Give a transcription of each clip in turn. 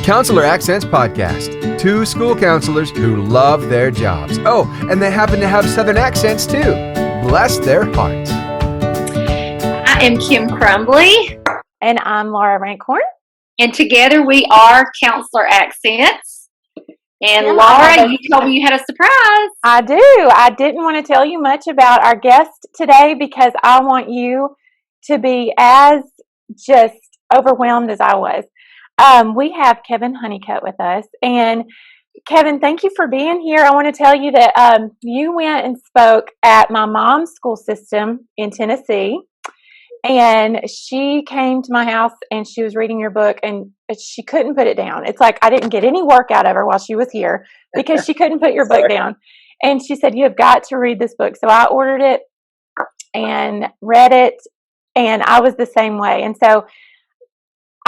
Counselor Accents Podcast. Two school counselors who love their jobs. Oh, and they happen to have Southern accents too. Bless their hearts. I am Kim Crumbly. And I'm Laura Rankhorn. And together we are Counselor Accents. And Yeah, Laura, you told me you had a surprise. I do. I didn't want to tell you much about our guest today because I want you to be as just overwhelmed as I was. We have Kevin Honeycutt with us. And Kevin, thank you for being here. I want to tell you that you went and spoke at my mom's school system in Tennessee. And she came to my house and she was reading your book and she couldn't put it down. It's like I didn't get any work out of her while she was here because she couldn't put your book down. And she said, you have got to read this book. So I ordered it and read it, and I was the same way. And so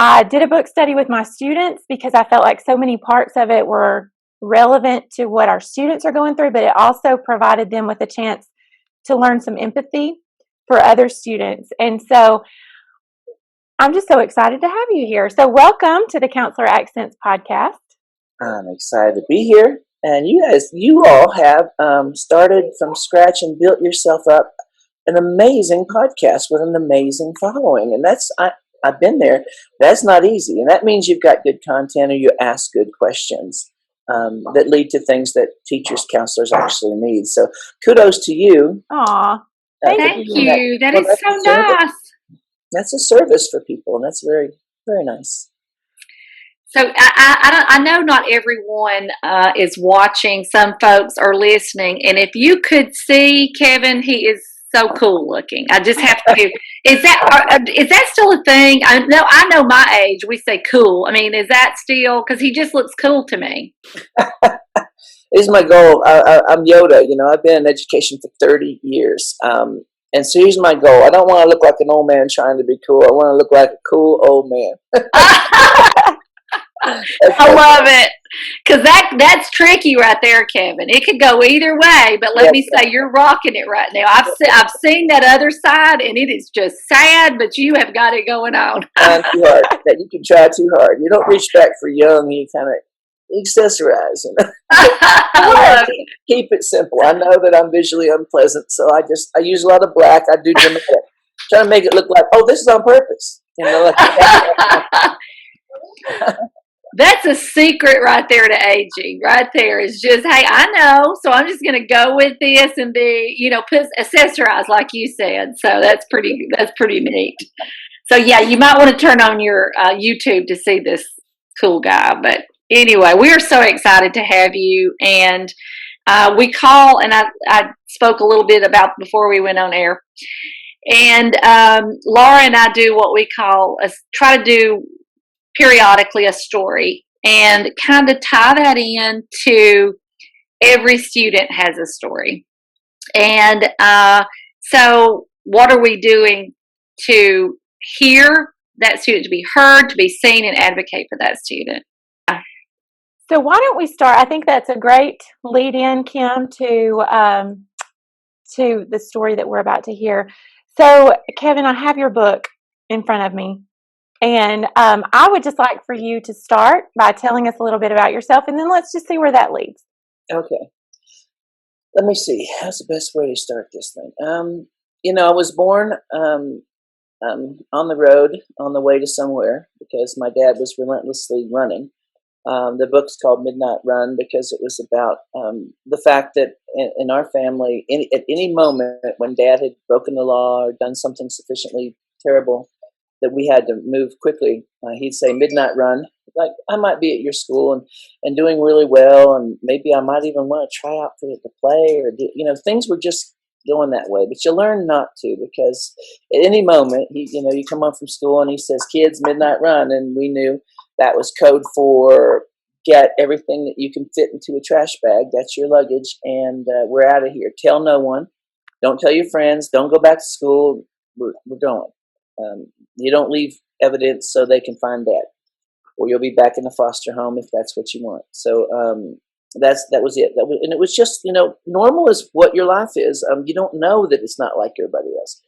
I did a book study with my students because I felt like so many parts of it were relevant to what our students are going through, but it also provided them with a chance to learn some empathy for other students. And so I'm just so excited to have you here. So welcome to the Counselor Accents Podcast. I'm excited to be here. And you all have started from scratch and built yourself up an amazing podcast with an amazing following. And I've been there. That's not easy. And that means you've got good content or you ask good questions that lead to things that teachers, counselors actually need. So kudos to you. Aw. Thank you. That is so nice. That's a service for people, and that's very, very nice. So I know not everyone is watching. Some folks are listening, and if you could see Kevin, he is so cool looking. I just have to. Is that still a thing? I know my age. We say cool. I mean, is that still? Because he just looks cool to me. It's my goal. I'm Yoda. I've been in education for 30 years. And so here's my goal. I don't want to look like an old man trying to be cool. I want to look like a cool old man. I love it. Because that's tricky right there, Kevin. It could go either way, but let me say you're rocking it right now. I've seen that other side, and it is just sad, but you have got it going on. Trying too hard. You can try too hard. You don't reach back for young. You kind of accessorize, Keep it simple. I know that I'm visually unpleasant, so I use a lot of black. I do dramatic, trying to make it look like, oh, this is on purpose. That's a secret right there to aging. Right there is just, hey, I know, so I'm just going to go with this and be, accessorize like you said. So that's pretty neat. So yeah, you might want to turn on your YouTube to see this cool guy, but. Anyway, we are so excited to have you, and we call, and I spoke a little bit about before we went on air, and Laura and I do what we call, try to do periodically a story, and kind of tie that in to every student has a story. And so what are we doing to hear that student, to be heard, to be seen, and advocate for that student? So why don't we start? I think that's a great lead in, Kim, to the story that we're about to hear. So, Kevin, I have your book in front of me, and I would just like for you to start by telling us a little bit about yourself, and then let's just see where that leads. Okay. Let me see. How's the best way to start this thing? I was born on the road on the way to somewhere because my dad was relentlessly running. The book's called Midnight Run because it was about the fact that in our family, at any moment when Dad had broken the law or done something sufficiently terrible that we had to move quickly, he'd say, midnight run. Like, I might be at your school and doing really well, and maybe I might even want to try out for it to play, or things were just going that way. But you learn not to, because at any moment, you come home from school and he says, kids, midnight run, and we knew that was code for get everything that you can fit into a trash bag. That's your luggage, and we're out of here. Tell no one. Don't tell your friends. Don't go back to school. We're going. You don't leave evidence so they can find Dad, or you'll be back in the foster home if that's what you want. So that was it. And it was just normal is what your life is. You don't know that it's not like everybody else.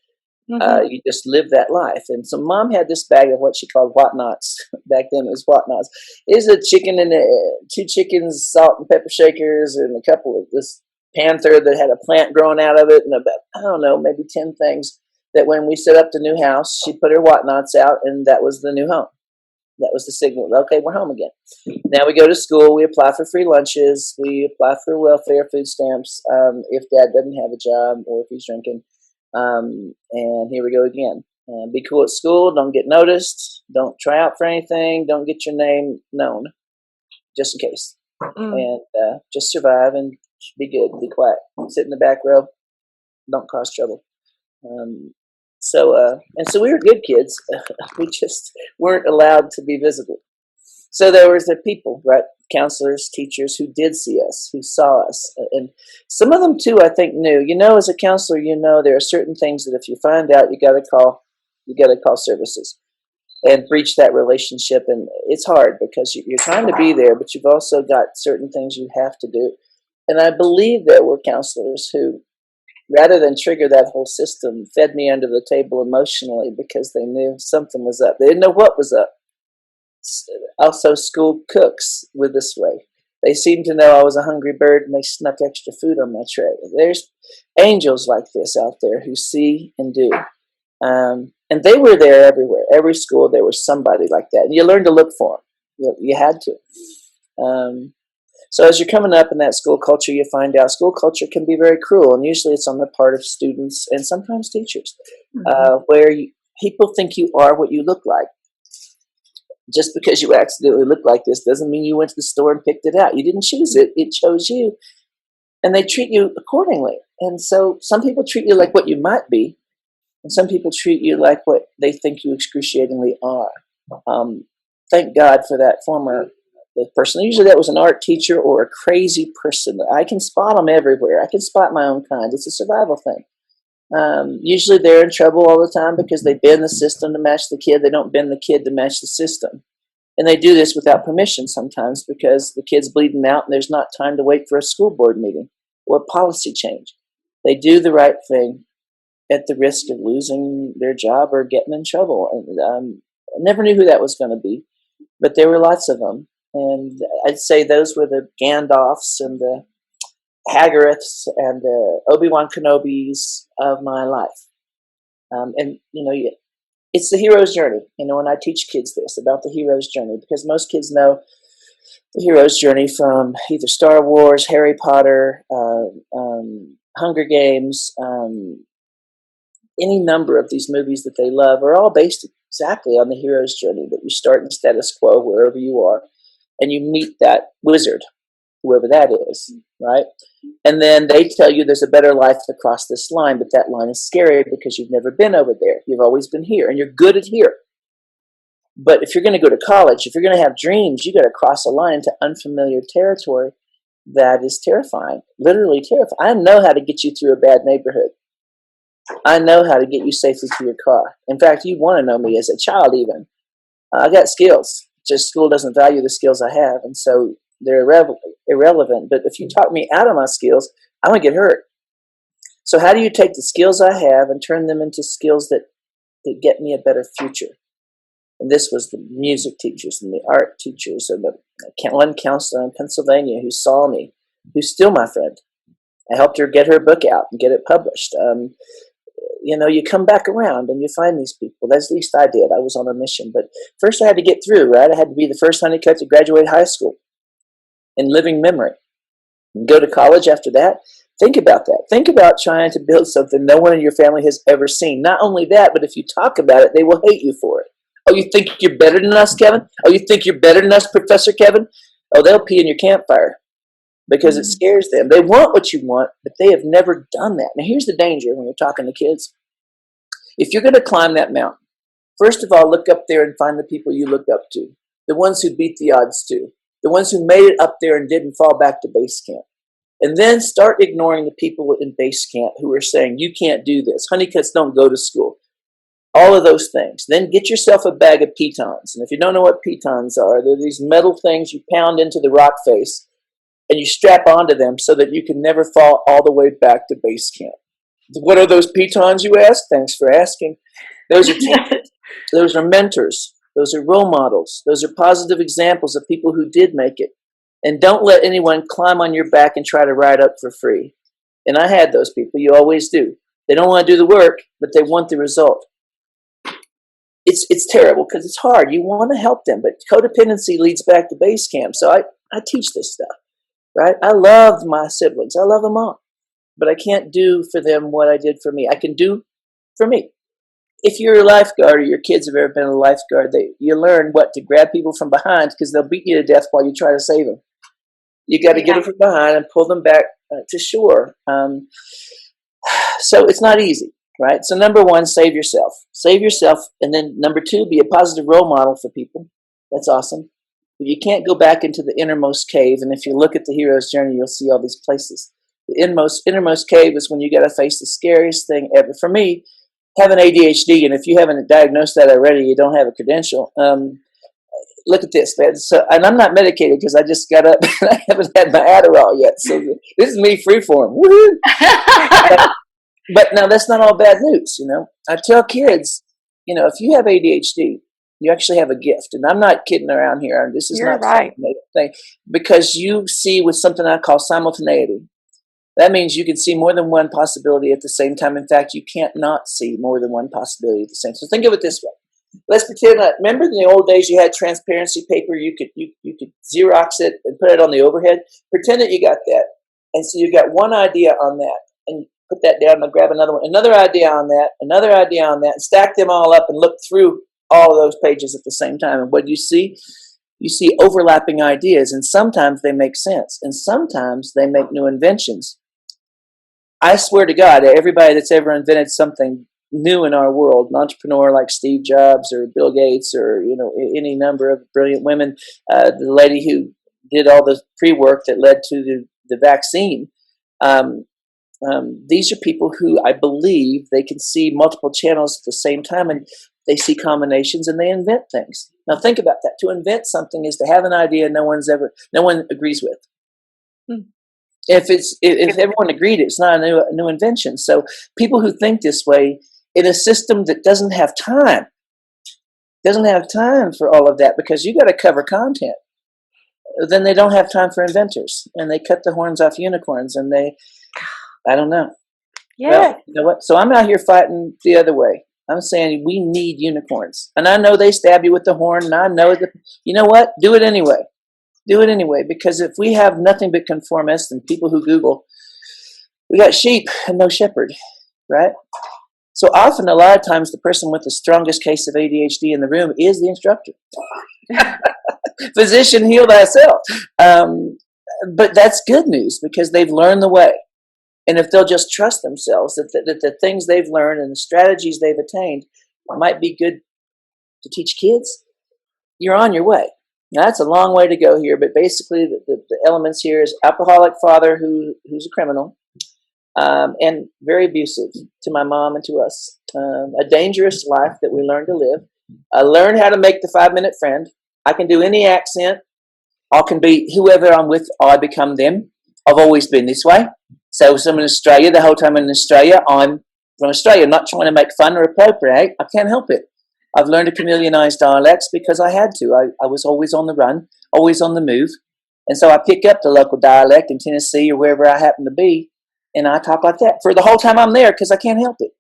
You just live that life. And so Mom had this bag of what she called whatnots. Back then it was whatnots. Is a chicken and 2 chickens, salt and pepper shakers, and a couple of this panther that had a plant growing out of it, and about, I don't know, maybe 10 things that when we set up the new house, she put her whatnots out, and that was the new home. That was the signal. Okay, we're home again. Now we go to school. We apply for free lunches. We apply for welfare, food stamps, if Dad doesn't have a job or if he's drinking. And here we go again. Be cool at school. Don't get noticed. Don't try out for anything. Don't get your name known, just in case. And just survive and be good. Be quiet. Sit in the back row. Don't cause trouble. So we were good kids. We just weren't allowed to be visible. So there was the people, right? Counselors, teachers who did see us, who saw us. And some of them too, I think, knew. You know, as a counselor, you know there are certain things that if you find out, you got to call services and breach that relationship. And it's hard because you're trying to be there, but you've also got certain things you have to do. And I believe there were counselors who, rather than trigger that whole system, fed me under the table emotionally because they knew something was up. They didn't know what was up. Also, school cooks were this way. They seemed to know I was a hungry bird, and they snuck extra food on my tray. There's angels like this out there who see and do. And they were there everywhere. Every school, there was somebody like that. And you learned to look for them. You had to. So as you're coming up in that school culture, you find out school culture can be very cruel. And usually it's on the part of students and sometimes teachers, where people think you are what you look like. Just because you accidentally look like this doesn't mean you went to the store and picked it out. You didn't choose it. It chose you. And they treat you accordingly. And so some people treat you like what you might be. And some people treat you like what they think you excruciatingly are. Thank God for that former person. Usually that was an art teacher or a crazy person. I can spot them everywhere. I can spot my own kind. It's a survival thing. Usually they're in trouble all the time because they bend the system to match the kid. They don't bend the kid to match the system. And they do this without permission sometimes because the kid's bleeding out and there's not time to wait for a school board meeting or policy change. They do the right thing at the risk of losing their job or getting in trouble. And I never knew who that was going to be, but there were lots of them. And I'd say those were the Gandalfs and the Haggariths and the Obi-Wan Kenobis of my life. And, you know, it's the hero's journey. You know, when I teach kids this about the hero's journey, because most kids know the hero's journey from either Star Wars, Harry Potter, Hunger Games, any number of these movies that they love are all based exactly on the hero's journey, that you start in status quo wherever you are and you meet that wizard, whoever that is, right? And then they tell you there's a better life to cross this line, but that line is scary because you've never been over there. You've always been here, and you're good at here. But if you're going to go to college, if you're going to have dreams, you got to cross a line into unfamiliar territory that is terrifying, literally terrifying. I know how to get you through a bad neighborhood. I know how to get you safely to your car. In fact, you want to know me as a child even. I got skills. Just school doesn't value the skills I have, and so they're irrelevant. But if you talk me out of my skills, I'm going to get hurt. So how do you take the skills I have and turn them into skills that get me a better future? And this was the music teachers and the art teachers and the one counselor in Pennsylvania who saw me, who's still my friend. I helped her get her book out and get it published. You know, you come back around and you find these people. That's at least I did. I was on a mission. But first I had to get through, right? I had to be the first Honeycutt to graduate high school in living memory. And go to college after that. Think about that. Think about trying to build something no one in your family has ever seen. Not only that, but if you talk about it, they will hate you for it. Oh, you think you're better than us, Kevin? Oh, you think you're better than us, Professor Kevin? Oh, they'll pee in your campfire because it scares them. They want what you want, but they have never done that. Now, here's the danger when you're talking to kids. If you're going to climb that mountain, first of all, look up there and find the people you look up to, the ones who beat the odds too, the ones who made it up there and didn't fall back to base camp. And then start ignoring the people in base camp who are saying, you can't do this. Honeycutts don't go to school. All of those things. Then get yourself a bag of pitons. And if you don't know what pitons are, they're these metal things you pound into the rock face and you strap onto them so that you can never fall all the way back to base camp. What are those pitons, you ask? Thanks for asking. Those are teachers. Those are mentors. Those are role models. Those are positive examples of people who did make it. And don't let anyone climb on your back and try to ride up for free. And I had those people. You always do. They don't want to do the work, but they want the result. It's terrible because it's hard. You want to help them, but codependency leads back to base camp. So I teach this stuff, right? I love my siblings. I love them all. But I can't do for them what I did for me. I can do for me. If you're a lifeguard or your kids have ever been a lifeguard, you learn what to grab people from behind because they'll beat you to death while you try to save them. You got to get them from behind and pull them back to shore. So it's not easy, right? So number one, save yourself. Save yourself. And then number two, be a positive role model for people. That's awesome. But you can't go back into the innermost cave. And if you look at the hero's journey, you'll see all these places. The innermost cave is when you got to face the scariest thing ever. For me, having ADHD, and if you haven't diagnosed that already, you don't have a credential. Look at this, man. So, and I'm not medicated because I just got up and I haven't had my Adderall yet. So this is me freeform. Woohoo! But now that's not all bad news, you know. I tell kids, you know, if you have ADHD, you actually have a gift. And I'm not kidding around here. This is You're not right. a thing. Because you see with something I call simultaneity. That means you can see more than one possibility at the same time. In fact, you can't not see more than one possibility at the same time. So think of it this way. Let's pretend that, remember in the old days you had transparency paper, you could Xerox it and put it on the overhead. Pretend that you got that. And so you got one idea on that. And put that down and grab another one, another idea on that, and stack them all up and look through all of those pages at the same time. And what do you see? You see overlapping ideas, and sometimes they make sense, and sometimes they make new inventions. I swear to God, everybody that's ever invented something new in our world, an entrepreneur like Steve Jobs or Bill Gates or, you know, any number of brilliant women, the lady who did all the pre-work that led to the vaccine, these are people who I believe they can see multiple channels at the same time, and they see combinations and they invent things. Now think about that. To invent something is to have an idea no one agrees with. If everyone agreed, it's not a new invention. So people who think this way in a system that doesn't have time for all of that, because you got to cover content. Then they don't have time for inventors, and they cut the horns off unicorns, and I don't know. Yeah. Well, you know what? So I'm out here fighting the other way. I'm saying we need unicorns. And I know they stab you with the horn, and I know that, you know what? Do it anyway. Do it anyway, because if we have nothing but conformists and people who Google, we got sheep and no shepherd, right? So often, a lot of times, the person with the strongest case of ADHD in the room is the instructor. Physician, heal thyself. But that's good news because they've learned the way. And if they'll just trust themselves that the things they've learned and the strategies they've attained might be good to teach kids, you're on your way. Now, that's a long way to go here, but basically the elements here is alcoholic father who's a criminal, and very abusive to my mom and to us. A dangerous life that we learn to live. I learned how to make the 5-minute friend. I can do any accent. I can be whoever I'm with, I become them. I've always been this way. So if I'm in Australia, the whole time I'm in Australia, I'm from Australia, not trying to make fun or appropriate. I can't help it. I've learned to chameleonize dialects because I had to. I was always on the run, always on the move. And so I pick up the local dialect in Tennessee or wherever I happen to be, and I talk like that for the whole time I'm there because I can't help it.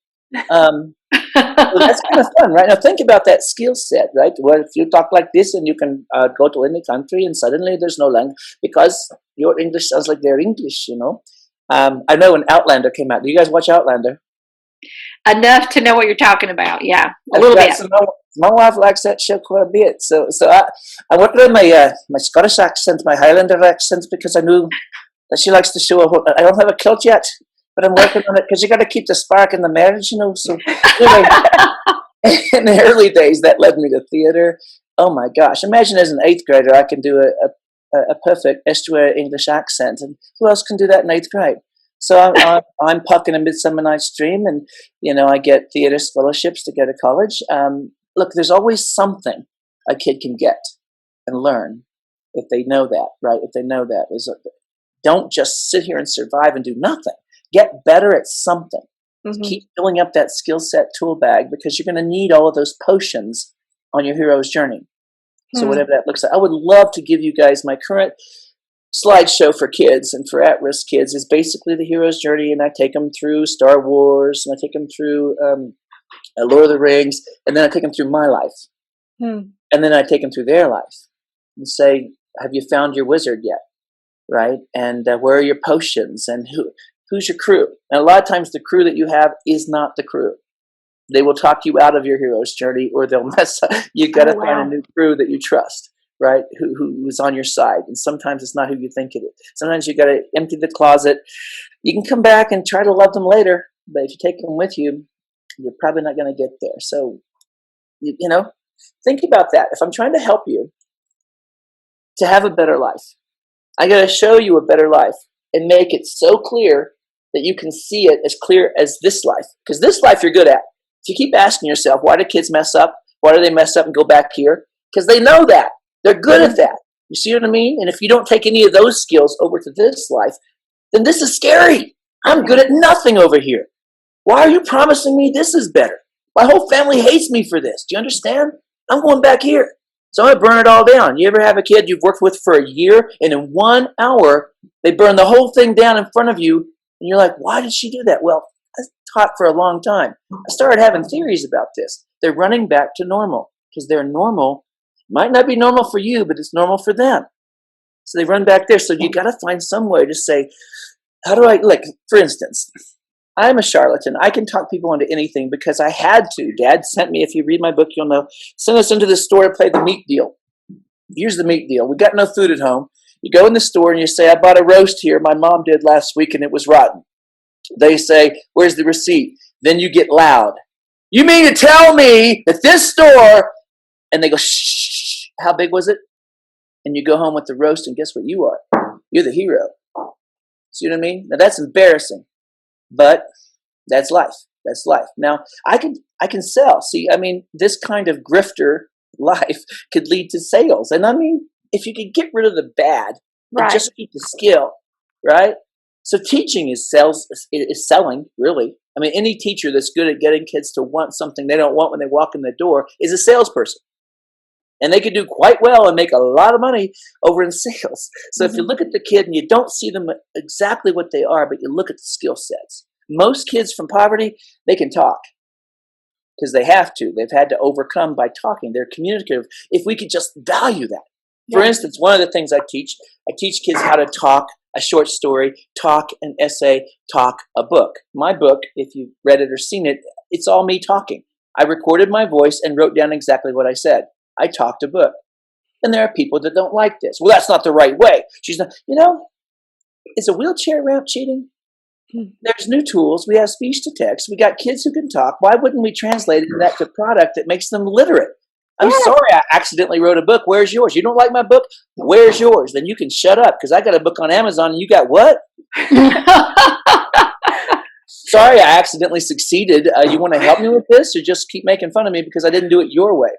So that's kind of fun, right? Now think about that skill set, right? Well, if you talk like this and you can go to any country and suddenly there's no language because your English sounds like their English, you know. I know when Outlander came out. Do you guys watch Outlander? Enough to know what you're talking about. Yeah, a little bit. So my wife likes that show quite a bit. So I worked on my Scottish accent, my Highlander accent, because I knew that she likes to show. I don't have a kilt yet, but I'm working on it because you got to keep the spark in the marriage, you know. So anyway, in the early days, that led me to theater. Oh my gosh! Imagine as an 8th grader, I can do a perfect estuary English accent, and who else can do that in 8th grade? So I'm Puck in A Midsummer Night's Dream, and you know I get theater scholarships to go to college. Look, there's always something a kid can get and learn if they know that, right? If they know that don't just sit here and survive and do nothing. Get better at something. Keep filling up that skill set tool bag, because you're going to need all of those potions on your hero's journey. So whatever that looks like. I would love to give you guys my current slideshow for kids and for at-risk kids is basically the hero's journey, and I take them through Star Wars, and I take them through Lord of the Rings, and then I take them through my life. And then I take them through their life and say, have you found your wizard yet? Right? And where are your potions? And who's your crew? And a lot of times the crew that you have is not the crew. They will talk you out of your hero's journey, or they'll mess up. You've got to find a new crew that you trust, right? Who's on your side. And sometimes it's not who you think it is. Sometimes you got to empty the closet. You can come back and try to love them later, but if you take them with you, you're probably not going to get there. So, you know, think about that. If I'm trying to help you to have a better life, I got to show you a better life and make it so clear that you can see it as clear as this life. Because this life you're good at. If you keep asking yourself, why do kids mess up? Why do they mess up and go back here? Because they know that. They're good at that. You see what I mean? And if you don't take any of those skills over to this life, then this is scary. I'm good at nothing over here. Why are you promising me this is better? My whole family hates me for this. Do you understand? I'm going back here. So I'm going to burn it all down. You ever have a kid you've worked with for a year, and in 1 hour, they burn the whole thing down in front of you, and you're like, why did she do that? Well, I taught for a long time. I started having theories about this. They're running back to normal because their normal might not be normal for you, but it's normal for them. So they run back there. So you got to find some way to say, how do I, like, for instance, I'm a charlatan. I can talk people into anything because I had to. Dad sent me, if you read my book, you'll know, send us into the store to play the meat deal. Here's the meat deal. We got no food at home. You go in the store and you say, I bought a roast here my mom did last week and it was rotten. They say, where's the receipt? Then you get loud. You mean to tell me that this store, and they go, shh, how big was it? And you go home with the roast, and guess what you are? You're the hero. See what I mean? Now that's embarrassing, but that's life. That's life. Now I can sell. See, I mean, this kind of grifter life could lead to sales. And I mean, if you could get rid of the bad and just keep the skill, right? So teaching is selling, really. I mean, any teacher that's good at getting kids to want something they don't want when they walk in the door is a salesperson. And they could do quite well and make a lot of money over in sales. So if you look at the kid and you don't see them exactly what they are, but you look at the skill sets. Most kids from poverty, they can talk because they have to. They've had to overcome by talking. They're communicative. If we could just value that. For instance, one of the things I teach kids how to talk a short story, talk an essay, talk a book. My book, if you've read it or seen it, it's all me talking. I recorded my voice and wrote down exactly what I said. I talked a book. And there are people that don't like this. Well, that's not the right way. She's not, is a wheelchair ramp cheating? There's new tools. We have speech to text. We got kids who can talk. Why wouldn't we translate that to product that makes them literate? I'm sorry I accidentally wrote a book. Where's yours? You don't like my book? Where's yours? Then you can shut up because I got a book on Amazon and you got what? Sorry I accidentally succeeded. You want to help me with this or just keep making fun of me because I didn't do it your way?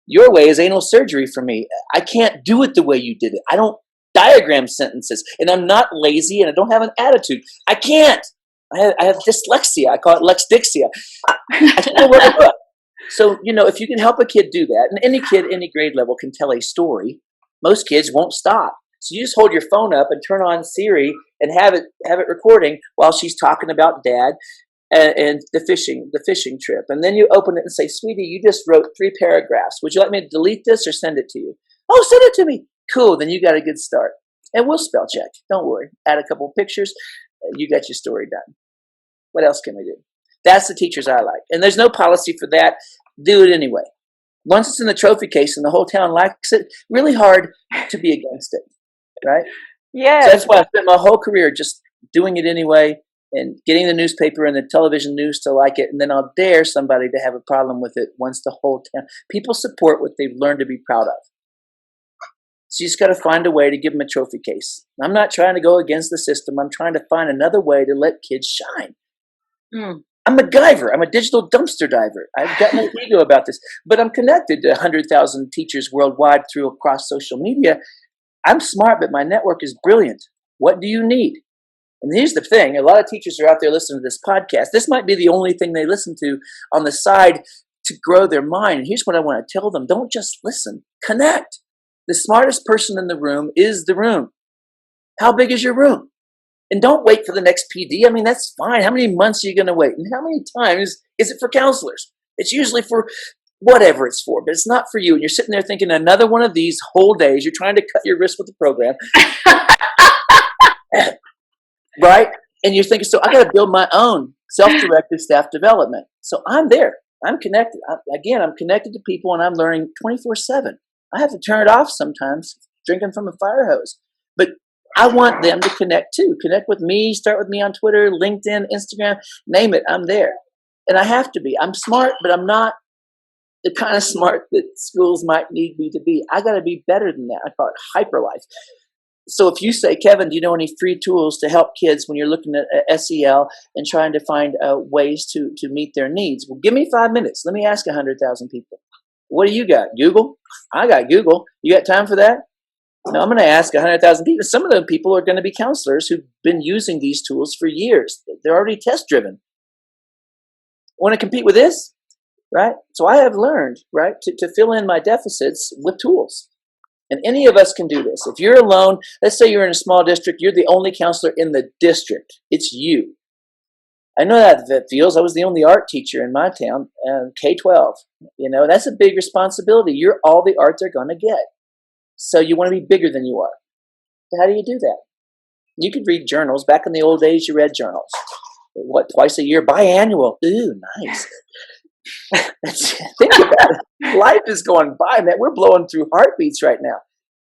Your way is anal surgery for me. I can't do it the way you did it. I don't diagram sentences and I'm not lazy and I don't have an attitude. I can't. I have dyslexia. I call it Lexdixia. I can't write a book. So, if you can help a kid do that, and any kid, any grade level can tell a story, most kids won't stop. So you just hold your phone up and turn on Siri and have it recording while she's talking about dad and the fishing trip. And then you open it and say, sweetie, you just wrote 3 paragraphs. Would you like me to delete this or send it to you? Oh, send it to me. Cool. Then you got a good start. And we'll spell check. Don't worry. Add a couple pictures. You got your story done. What else can we do? That's the teachers I like. And there's no policy for that. Do it anyway. Once it's in the trophy case and the whole town likes it, really hard to be against it, right? Yeah. So that's why I spent my whole career just doing it anyway and getting the newspaper and the television news to like it. And then I'll dare somebody to have a problem with it once the whole town. People support what they've learned to be proud of. So you just got to find a way to give them a trophy case. I'm not trying to go against the system. I'm trying to find another way to let kids shine. I'm a MacGyver. I'm a digital dumpster diver. I've got no ego about this, but I'm connected to 100,000 teachers worldwide across social media. I'm smart, but my network is brilliant. What do you need? And here's the thing. A lot of teachers are out there listening to this podcast. This might be the only thing they listen to on the side to grow their mind. And here's what I want to tell them. Don't just listen. Connect. The smartest person in the room is the room. How big is your room? And don't wait for the next PD. I mean, that's fine. How many months are you going to wait? And how many times is it for counselors? It's usually for whatever it's for, but it's not for you. And you're sitting there thinking another one of these whole days. You're trying to cut your wrist with the program. Right? And you're thinking, so I got to build my own self-directed staff development. So I'm there. I'm connected. I'm connected to people and I'm learning 24/7. I have to turn it off sometimes, drinking from a fire hose. But I want them to connect too. Connect with me. Start with me on Twitter, LinkedIn, Instagram, name it. I'm there. And I have to be. I'm smart, but I'm not the kind of smart that schools might need me to be. I got to be better than that. I call it hyper life. So if you say, Kevin, do you know any free tools to help kids when you're looking at SEL and trying to find ways to meet their needs? Well, give me 5 minutes. Let me ask 100,000 people. What do you got? Google? I got Google. You got time for that? No, I'm going to ask 100,000 people. Some of those people are going to be counselors who've been using these tools for years. They're already test driven. Want to compete with this? Right? So I have learned, right, to fill in my deficits with tools. And any of us can do this. If you're alone, let's say you're in a small district, you're the only counselor in the district. It's you. I know that feels. I was the only art teacher in my town, K-12. You know, that's a big responsibility. You're all the art they're going to get. So you want to be bigger than you are. So how do you do that? You could read journals. Back in the old days, you read journals. What, twice a year? Biannual. Ooh, nice. Think about it. Life is going by, man. We're blowing through heartbeats right now.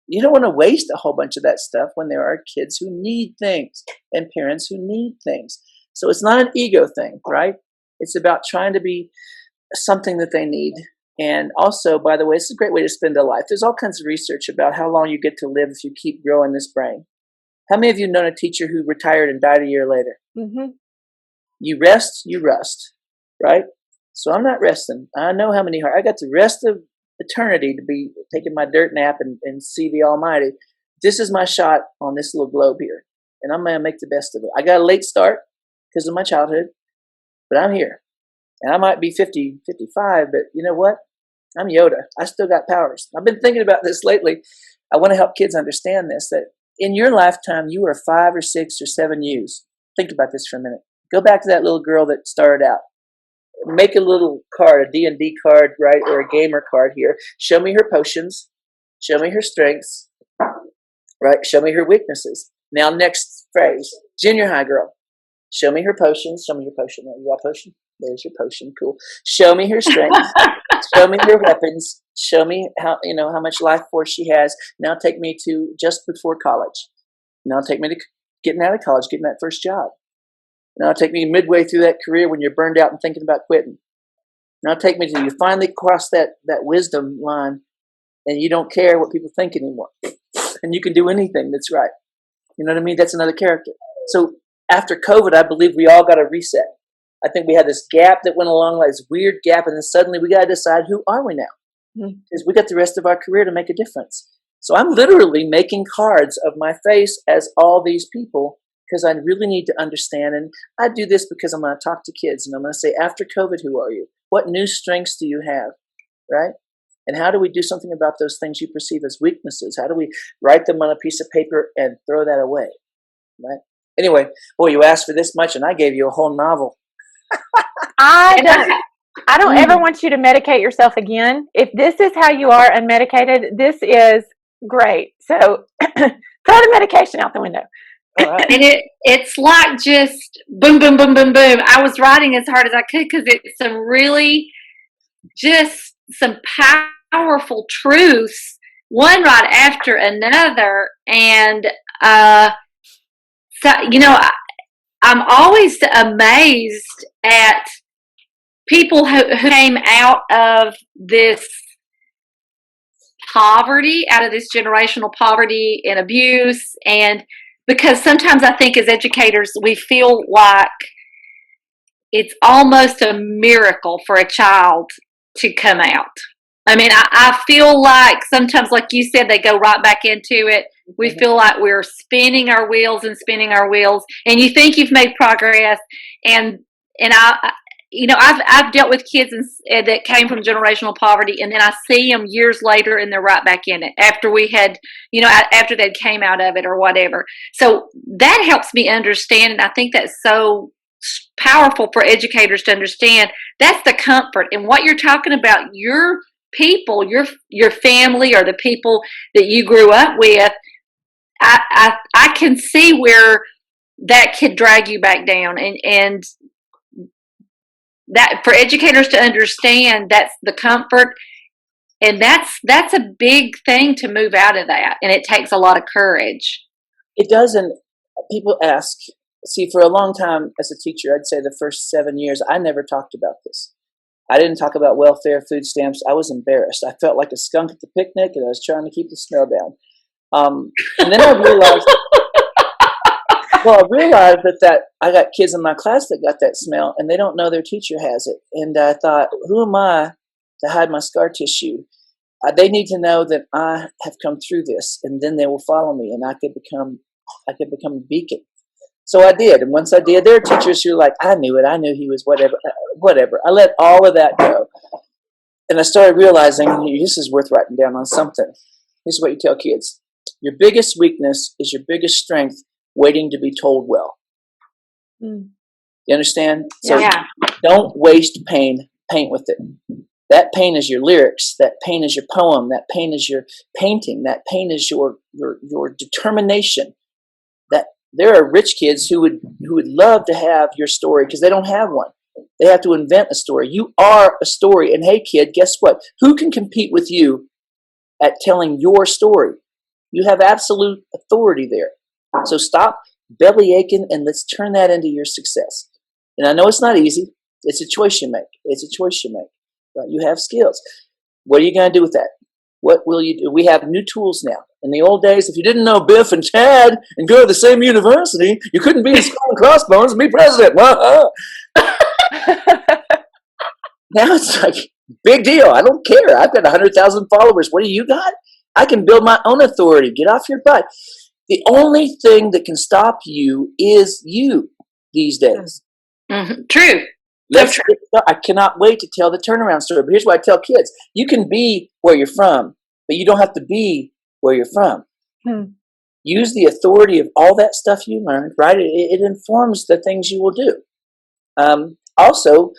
You don't want to waste a whole bunch of that stuff when there are kids who need things and parents who need things. So it's not an ego thing, right? It's about trying to be something that they need. And also, by the way, it's a great way to spend a life. There's all kinds of research about how long you get to live if you keep growing this brain. How many of you known a teacher who retired and died a year later? Mm-hmm. You rest, you rust, right? So I'm not resting. I know how many I got the rest of eternity to be taking my dirt nap and see the Almighty. This is my shot on this little globe here. And I'm going to make the best of it. I got a late start because of my childhood, but I'm here. And I might be 50, 55, but you know what? I'm Yoda. I still got powers. I've been thinking about this lately. I want to help kids understand this, that in your lifetime, you are 5 or 6 or 7 U's. Think about this for a minute. Go back to that little girl that started out. Make a little card, a D&D card, right, or a gamer card here. Show me her potions. Show me her strengths, right? Show me her weaknesses. Now, next phrase, junior high girl. Show me her potions. Show me your potion. You got a potion? There's your potion. Cool. Show me her strengths. Show me her weapons. Show me how much life force she has. Now take me to just before college. Now take me to getting out of college, getting that first job. Now take me midway through that career when you're burned out and thinking about quitting. Now take me to you finally cross that wisdom line and you don't care what people think anymore. And you can do anything that's right. You know what I mean? That's another character. So after COVID, I believe we all got to reset. I think we had this gap that went along, like this weird gap, and then suddenly we got to decide, who are we now? Because we got the rest of our career to make a difference. So I'm literally making cards of my face as all these people because I really need to understand. And I do this because I'm going to talk to kids and I'm going to say, after COVID, who are you? What new strengths do you have? Right? And how do we do something about those things you perceive as weaknesses? How do we write them on a piece of paper and throw that away? Right? Anyway, boy, you asked for this much and I gave you a whole novel. I don't ever want you to medicate yourself again. If this is how you are unmedicated, this is great. So throw the medication out the window. Right. And it's like just boom, boom, boom, boom, boom. I was writing as hard as I could because it's some powerful truths, one right after another. And so I'm always amazed at people who came out of this poverty, out of this generational poverty and abuse. And because sometimes I think as educators, we feel like it's almost a miracle for a child to come out. I mean, I feel like sometimes, like you said, they go right back into it. We feel like we're spinning our wheels, and you think you've made progress, and I, I've dealt with kids that came from generational poverty, and then I see them years later, and they're right back in it after we had, after they came out of it or whatever. So that helps me understand, and I think that's so powerful for educators to understand. That's the comfort, and what you're talking about, your people, your family, or the people that you grew up with. I can see where that could drag you back down, and that for educators to understand, that's the comfort, and that's a big thing to move out of that, and it takes a lot of courage. It doesn't. People ask. See, for a long time as a teacher, I'd say the first 7 years, I never talked about this. I didn't talk about welfare, food stamps. I was embarrassed. I felt like a skunk at the picnic, and I was trying to keep the smell down. And then I realized, that I got kids in my class that got that smell, and they don't know their teacher has it. And I thought, who am I to hide my scar tissue? They need to know that I have come through this, and then they will follow me, and I could become a beacon. So I did, and once I did, there are teachers who are like, I knew it. I knew he was whatever. I let all of that go, and I started realizing this is worth writing down on something. This is what you tell kids: your biggest weakness is your biggest strength, waiting to be told well. You understand? So don't waste pain. Paint with it. That pain is your lyrics. That pain is your poem. That pain is your painting. That pain is your determination. That there are rich kids who would love to have your story because they don't have one. They have to invent a story. You are a story. And hey, kid, guess what? Who can compete with you at telling your story? You have absolute authority there. So stop belly aching and let's turn that into your success. And I know it's not easy. It's a choice you make. Right? You have skills. What are you going to do with that? What will you do? We have new tools now. In the old days, if you didn't know Biff and Ted and go to the same university, you couldn't be in Skull and Crossbones and be president. Now it's like, big deal. I don't care. I've got 100,000 followers. What do you got? I can build my own authority. Get off your butt. The only thing that can stop you is you these days. Mm-hmm. True. I cannot wait to tell the turnaround story. But here's what I tell kids. You can be where you're from, but you don't have to be where you're from. Use the authority of all that stuff you learned, right? It informs the things you will do. Also,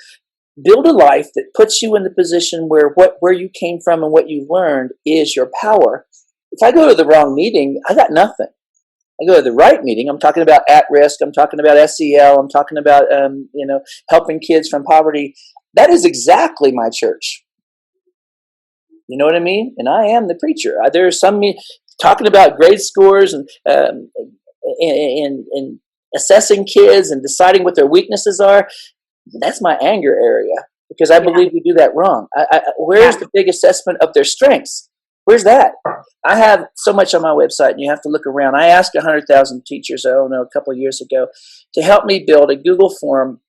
build a life that puts you in the position where you came from and what you learned is your power. If I go to the wrong meeting, I got nothing. I go to the right meeting. I'm talking about at risk. I'm talking about SEL. I'm talking about helping kids from poverty. That is exactly my church. You know what I mean? And I am the preacher. There's some talking about grade scores and assessing kids and deciding what their weaknesses are. That's my anger area because I believe we do that wrong. Where's the big assessment of their strengths? Where's that? I have so much on my website, and you have to look around. I asked 100,000 teachers, a couple of years ago, to help me build a Google form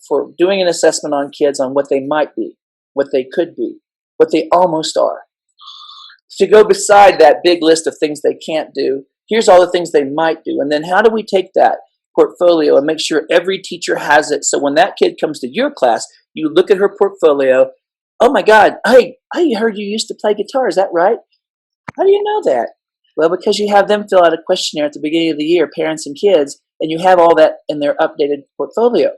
for doing an assessment on kids on what they might be, what they could be, what they almost are. To go beside that big list of things they can't do, here's all the things they might do. And then how do we take that portfolio and make sure every teacher has it so when that kid comes to your class, you look at her portfolio. Oh my God, I heard you used to play guitar. Is that right? How do you know that? Well, because you have them fill out a questionnaire at the beginning of the year, parents and kids, and you have all that in their updated portfolio.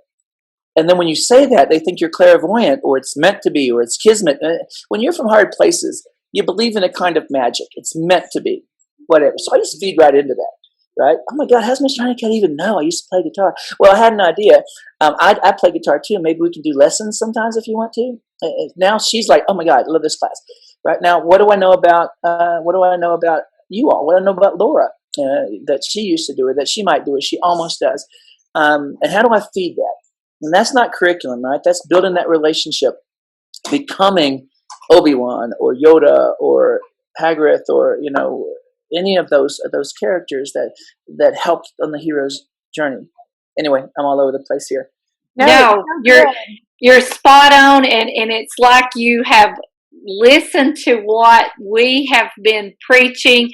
And then when you say that, they think you're clairvoyant or it's meant to be or it's kismet. When you're from hard places, you believe in a kind of magic. It's meant to be, whatever. So I just feed right into that. Right? Oh my God, how's Mr. Honeycutt even know I used to play guitar? Well, I had an idea. I play guitar too. Maybe we can do lessons sometimes if you want to. Now she's like, oh my God, I love this class. Right now, what do I know about you all? What do I know about Laura that she used to do it, that she might do it, she almost does. And how do I feed that? And that's not curriculum, right? That's building that relationship, becoming Obi-Wan or Yoda or Hagrid or any of those characters that helped on the hero's journey. Anyway, I'm all over the place here. No, you're spot on, and it's like you have listened to what we have been preaching.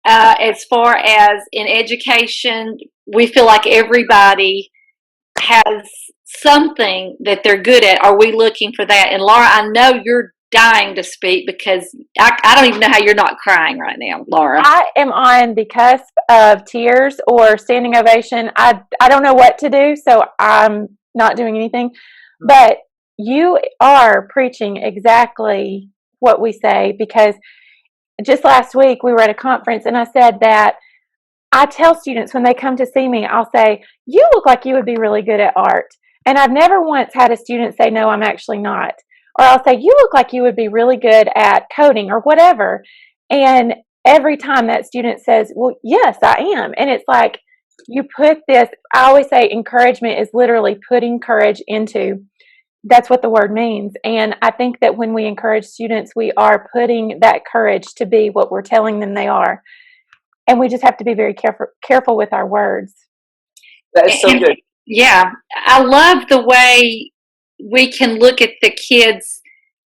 as far as in education, we feel like everybody has something that they're good at. Are we looking for that? And Laura, I know you're dying to speak because I don't even know how you're not crying right now, Laura. I am on the cusp of tears or standing ovation. I don't know what to do, so I'm not doing anything. But you are preaching exactly what we say, because just last week we were at a conference and I said that I tell students when they come to see me, I'll say, you look like you would be really good at art. And I've never once had a student say, no, I'm actually not. Or I'll say, you look like you would be really good at coding or whatever. And every time that student says, well, yes, I am. And it's like, you put this, I always say encouragement is literally putting courage into. That's what the word means. And I think that when we encourage students, we are putting that courage to be what we're telling them they are. And we just have to be very careful with our words. That is so good. Yeah, I love the way we can look at the kids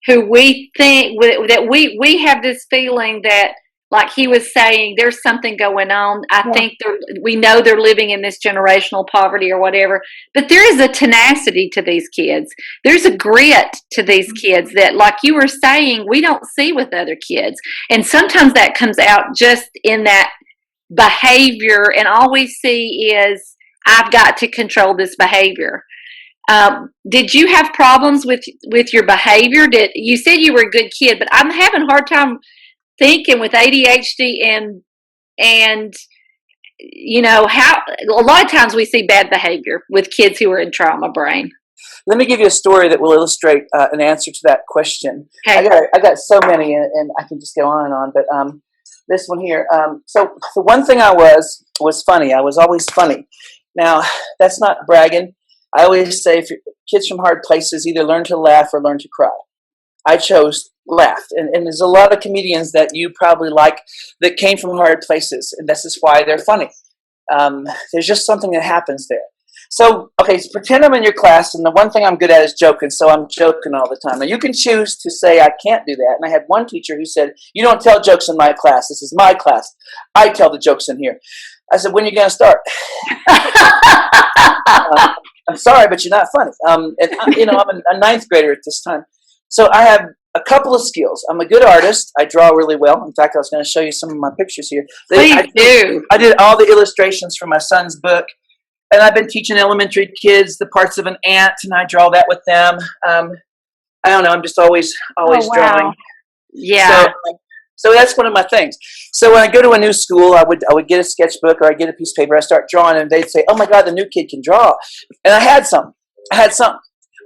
who we think that we have this feeling that, like he was saying, there's something going on. I think we know they're living in this generational poverty or whatever, but there is a tenacity to these kids. There's a grit to these kids that, like you were saying, we don't see with other kids. And sometimes that comes out just in that behavior, and all we see is, I've got to control this behavior. Did you have problems with your behavior? You said you were a good kid, but I'm having a hard time thinking with ADHD and you know how a lot of times we see bad behavior with kids who are in trauma brain. Let me give you a story that will illustrate an answer to that question. Okay. I got so many, and I can just go on and on, but this one here. So the one thing I was funny. I was always funny. Now, that's not bragging. I always say, if you're kids from hard places, either learn to laugh or learn to cry. I chose laugh. And there's a lot of comedians that you probably like that came from hard places, and this is why they're funny. There's just something that happens there. So, okay, so pretend I'm in your class, and the one thing I'm good at is joking, so I'm joking all the time. Now, you can choose to say I can't do that. And I had one teacher who said, you don't tell jokes in my class. This is my class. I tell the jokes in here. I said, when are you going to start? I'm sorry, but you're not funny. I'm a ninth grader at this time. So I have a couple of skills. I'm a good artist. I draw really well. In fact, I was going to show you some of my pictures here. Please do. I did all the illustrations for my son's book. And I've been teaching elementary kids the parts of an ant, and I draw that with them. I don't know. I'm just always drawing. Yeah. So that's one of my things. So when I go to a new school, I would get a sketchbook or I get a piece of paper. I start drawing, and they'd say, "Oh my God, the new kid can draw." And I had some.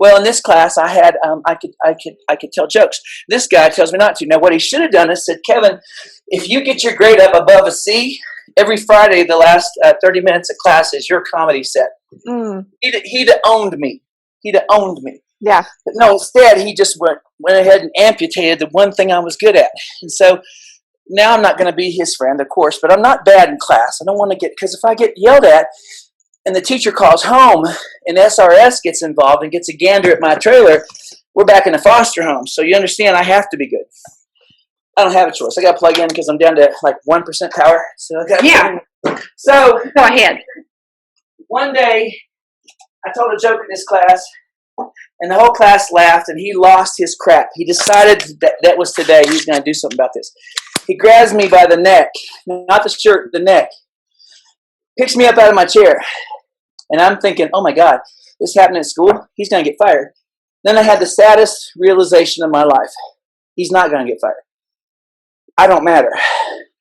Well, in this class, I had I could tell jokes. This guy tells me not to. Now, what he should have done is said, "Kevin, if you get your grade up above a C, every Friday, the last 30 minutes of class is your comedy set." He'd owned me. Yeah. But no, instead, he just went ahead and amputated the one thing I was good at. And so now I'm not going to be his friend, of course, but I'm not bad in class. I don't want to because if I get yelled at and the teacher calls home and SRS gets involved and gets a gander at my trailer, we're back in the foster home. So you understand, I have to be good. I don't have a choice. I got to plug in because I'm down to like 1% power. So I got So go ahead. One day, I told a joke in this class, and the whole class laughed, and he lost his crap. He decided that was today. He's going to do something about this. He grabs me by the neck, not the shirt, the neck, picks me up out of my chair, and I'm thinking, oh my God, this happened at school? He's going to get fired. Then I had the saddest realization of my life. He's not going to get fired. I don't matter.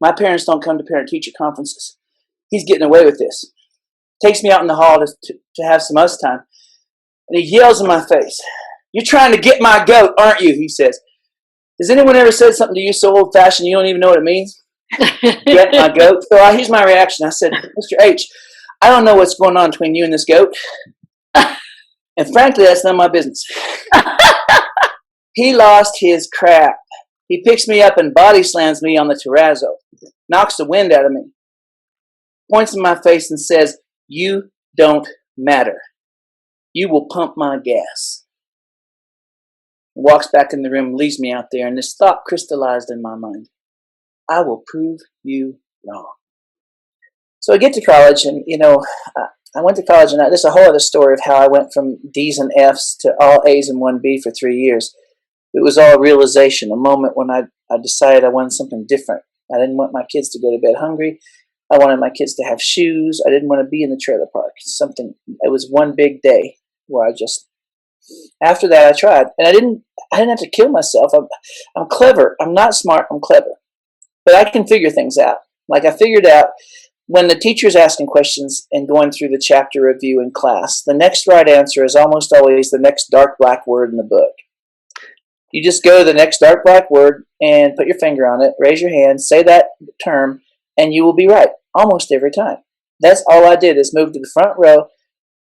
My parents don't come to parent-teacher conferences. He's getting away with this. Takes me out in the hall to have some us time. And he yells in my face, "You're trying to get my goat, aren't you?" He says. Has anyone ever said something to you so old-fashioned you don't even know what it means? Get my goat? So here's my reaction. I said, "Mr. H, I don't know what's going on between you and this goat. And frankly, that's none of my business." He lost his crap. He picks me up and body slams me on the terrazzo, knocks the wind out of me, points in my face and says, "You don't matter. You will pump my gas." Walks back in the room, leaves me out there, and this thought crystallized in my mind. I will prove you wrong. So I get to college, and I went to college, and there's a whole other story of how I went from D's and F's to all A's and 1B for 3 years. It was all realization, a moment when I decided I wanted something different. I didn't want my kids to go to bed hungry. I wanted my kids to have shoes. I didn't want to be in the trailer park. It was one big day where after that I tried, and I didn't have to kill myself. I'm clever. I'm not smart. I'm clever, but I can figure things out. Like I figured out when the teacher's asking questions and going through the chapter review in class, the next right answer is almost always the next dark black word in the book. You just go to the next dark black word and put your finger on it, raise your hand, say that term, and you will be right almost every time. That's all I did, is move to the front row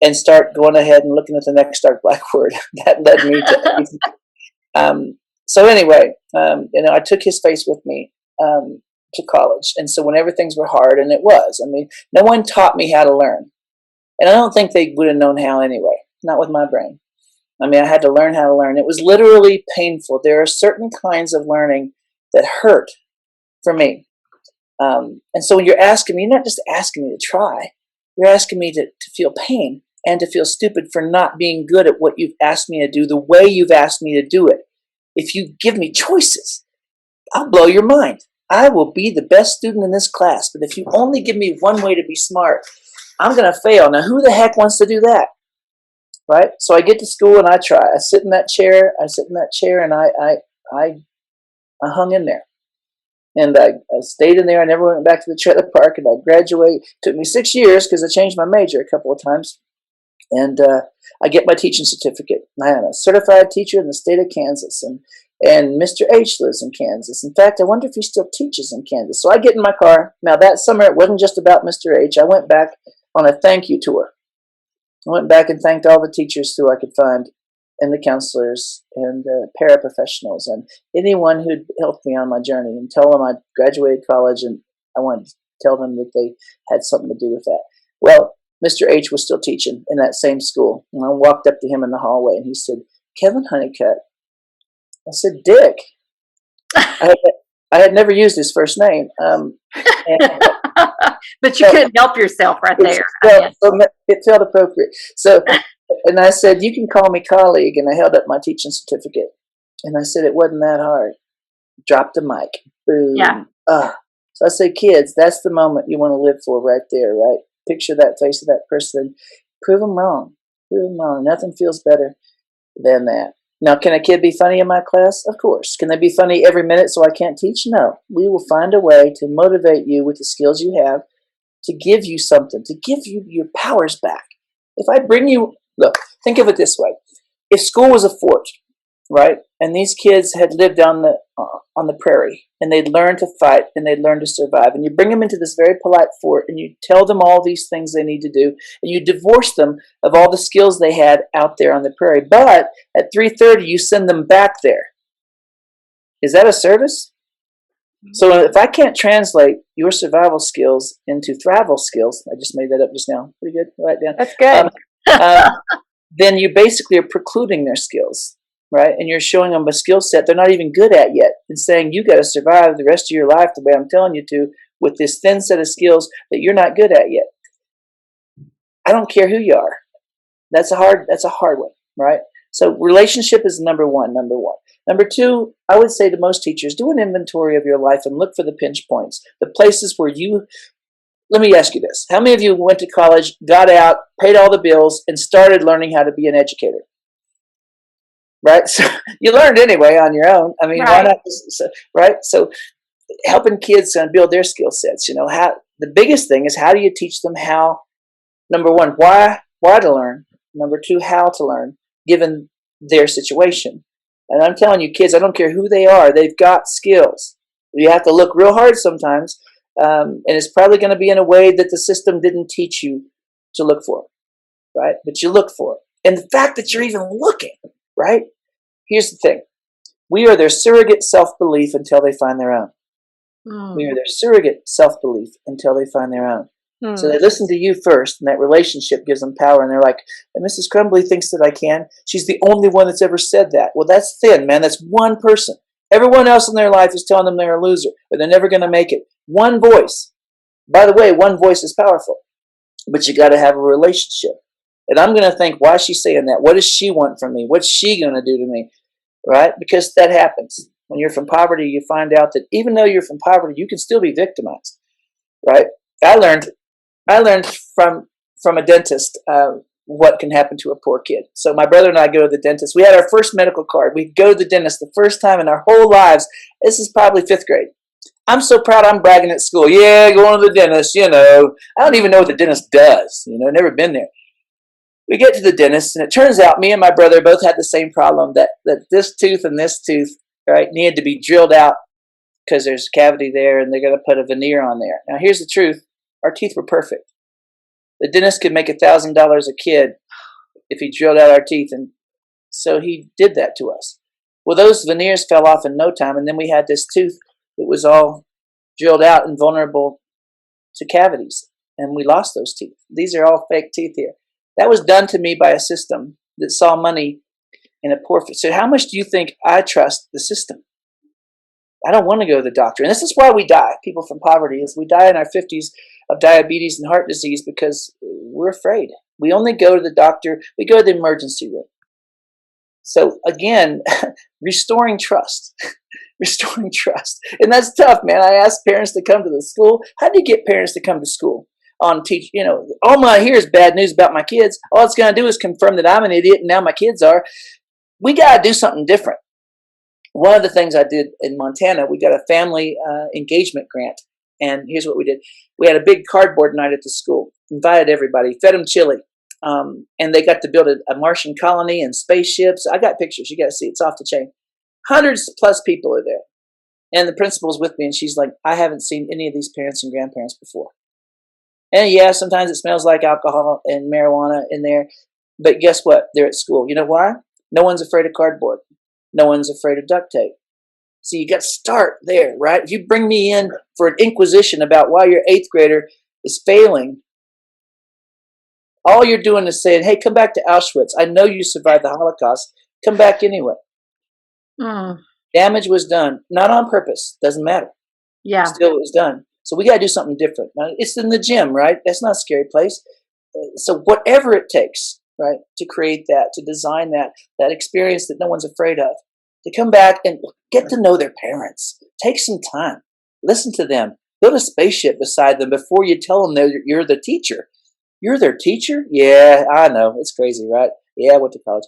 and start going ahead and looking at the next dark black word. That led me to so anyway, I took his face with me to college. And so whenever things were hard, and it was, no one taught me how to learn. And I don't think they would have known how anyway, not with my brain. I had to learn how to learn. It was literally painful. There are certain kinds of learning that hurt for me. And so when you're asking me, you're not just asking me to try. You're asking me to feel pain and to feel stupid for not being good at what you've asked me to do the way you've asked me to do it. If you give me choices, I'll blow your mind. I will be the best student in this class. But if you only give me one way to be smart, I'm going to fail. Now, who the heck wants to do that? Right? So I get to school and I try. I sit in that chair, and I hung in there. And I stayed in there. I never went back to the trailer park, and I graduated. It took me 6 years because I changed my major a couple of times. And I get my teaching certificate. I am a certified teacher in the state of Kansas, and Mr. H lives in Kansas. In fact, I wonder if he still teaches in Kansas. So I get in my car. Now, that summer, it wasn't just about Mr. H. I went back on a thank you tour. I went back and thanked all the teachers who I could find, and the counselors, and the paraprofessionals, and anyone who'd helped me on my journey, and tell them I graduated college, and I wanted to tell them that they had something to do with that. Well, Mr. H was still teaching in that same school, and I walked up to him in the hallway, and he said, "Kevin Honeycutt." I said, "Dick." I had never used his first name. But you couldn't help yourself right there. It felt appropriate. So, and I said, "You can call me colleague." And I held up my teaching certificate. And I said, "It wasn't that hard." Dropped the mic. Boom. Yeah. So I said, kids, that's the moment you want to live for right there, right? Picture that face of that person. Prove them wrong. Prove them wrong. Nothing feels better than that. Now, can a kid be funny in my class? Of course. Can they be funny every minute so I can't teach? No. We will find a way to motivate you with the skills you have, to give you something, to give you your powers back. If I bring you, look, think of it this way. If school was a fort, right, and these kids had lived on the prairie, and they'd learned to fight, and they'd learned to survive, and you bring them into this very polite fort, and you tell them all these things they need to do, and you divorce them of all the skills they had out there on the prairie, but at 3:30 you send them back there. Is that a service? So if I can't translate your survival skills into thrival skills, I just made that up just now. Pretty good. Write it down. That's good. Then you basically are precluding their skills, right? And you're showing them a skill set they're not even good at yet, and saying you got to survive the rest of your life the way I'm telling you to, with this thin set of skills that you're not good at yet. I don't care who you are. That's a hard one, right? So relationship is number one. Number two, I would say to most teachers, do an inventory of your life and look for the pinch points, the places where let me ask you this. How many of you went to college, got out, paid all the bills, and started learning how to be an educator? Right? So you learned anyway on your own. I mean, Right. why not? Right? So helping kids build their skill sets, the biggest thing is, how do you teach them how, number one, why to learn? Number two, how to learn, given their situation. And I'm telling you, kids, I don't care who they are, they've got skills. You have to look real hard sometimes, and it's probably going to be in a way that the system didn't teach you to look for, right? But you look for it. And the fact that you're even looking, right? Here's the thing. We are their surrogate self-belief until they find their own. We are their surrogate self-belief until they find their own. So they listen to you first, and that relationship gives them power. And they're like, and Mrs. Crumbly thinks that I can. She's the only one that's ever said that. Well, that's thin, man. That's one person. Everyone else in their life is telling them they're a loser, or they're never going to make it. One voice By the way, one voice is powerful, but you got to have a relationship. And I'm going to think, why is she saying that? What does she want from me? What's she going to do to me? Right? Because that happens. When you're from poverty, you find out that even though you're from poverty, you can still be victimized. Right? I learned from a dentist what can happen to a poor kid. So my brother and I go to the dentist. We had our first medical card. We go to the dentist the first time in our whole lives. This is probably 5th grade. I'm so proud I'm bragging at school. Yeah, going to the dentist, I don't even know what the dentist does. Never been there. We get to the dentist, and it turns out me and my brother both had the same problem, that this tooth and this tooth, right, needed to be drilled out because there's a cavity there, and they're going to put a veneer on there. Now, here's the truth. Our teeth were perfect. The dentist could make $1,000 a kid if he drilled out our teeth, and so he did that to us. Well, those veneers fell off in no time, and then we had this tooth that was all drilled out and vulnerable to cavities, and we lost those teeth. These are all fake teeth here. That was done to me by a system that saw money in a poor. So how much do you think I trust the system? I don't want to go to the doctor. And this is why we die, people from poverty, is we die in our 50s of diabetes and heart disease because we're afraid. We only go to the doctor, we go to the emergency room. So again, restoring trust. Restoring trust. And that's tough, man. I ask parents to come to the school. How do you get parents to come to school? On teach, all I hear is bad news about my kids. All it's going to do is confirm that I'm an idiot and now my kids are. We got to do something different. One of the things I did in Montana, we got a family engagement grant. And here's what we did. We had a big cardboard night at the school, invited everybody, fed them chili. And they got to build a Martian colony and spaceships. I got pictures. You got to see. It's off the chain. Hundreds plus people are there. And the principal's with me, and she's like, I haven't seen any of these parents and grandparents before. And yeah, sometimes it smells like alcohol and marijuana in there. But guess what? They're at school. You know why? No one's afraid of cardboard. No one's afraid of duct tape. So you got to start there, right? If you bring me in for an inquisition about why your 8th grader is failing, all you're doing is saying, hey, come back to Auschwitz. I know you survived the Holocaust. Come back anyway. Damage was done. Not on purpose. Doesn't matter. Yeah. Still, it was done. So we got to do something different. Now, it's in the gym, right? That's not a scary place. So whatever it takes, right, to create that, to design that experience that no one's afraid of, to come back and get to know their parents. Take some time. Listen to them. Build a spaceship beside them before you tell them that you're the teacher. You're their teacher? Yeah, I know. It's crazy, right? Yeah, I went to college.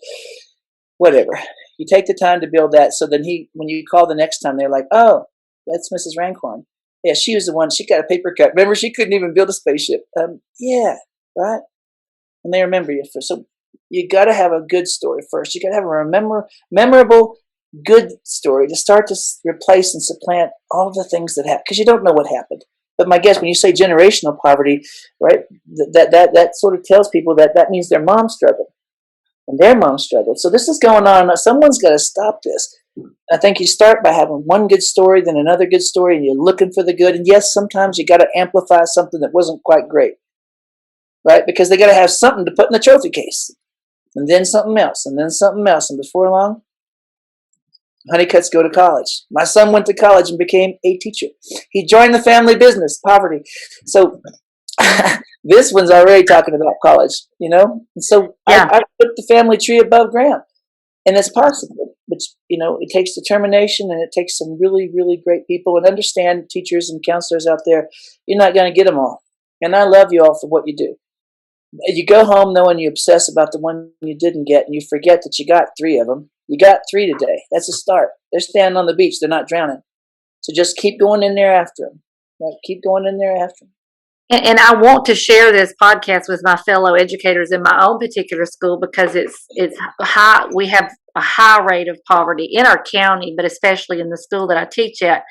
Whatever. You take the time to build that, so then when you call the next time, they're like, oh, that's Mrs. Rancorn. Yeah, she was the one. She got a paper cut. Remember, she couldn't even build a spaceship. Yeah, right? And they remember you. So you got to have a good story first. You got to have a memorable, good story to start to replace and supplant all of the things that happened, because you don't know what happened. But my guess, when you say generational poverty, right, that sort of tells people that means their mom struggled and their mom struggled. So this is going on. Someone's got to stop this. I think you start by having one good story, then another good story, and you're looking for the good. And yes, sometimes you got to amplify something that wasn't quite great, right? Because they got to have something to put in the trophy case, and then something else, and then something else. And before long, Honeycutts go to college. My son went to college and became a teacher. He joined the family business, poverty. So this one's already talking about college, And so yeah. I put the family tree above ground, and it's possible. But it takes determination, and it takes some really, really great people. And understand, teachers and counselors out there, you're not going to get them all. And I love you all for what you do. You go home knowing you obsess about the one you didn't get, and you forget that you got 3 of them. You got 3 today. That's a start. They're standing on the beach. They're not drowning. So just keep going in there after them. Right? Keep going in there after them. And I want to share this podcast with my fellow educators in my own particular school, because it's high. We have a high rate of poverty in our county, but especially in the school that I teach at.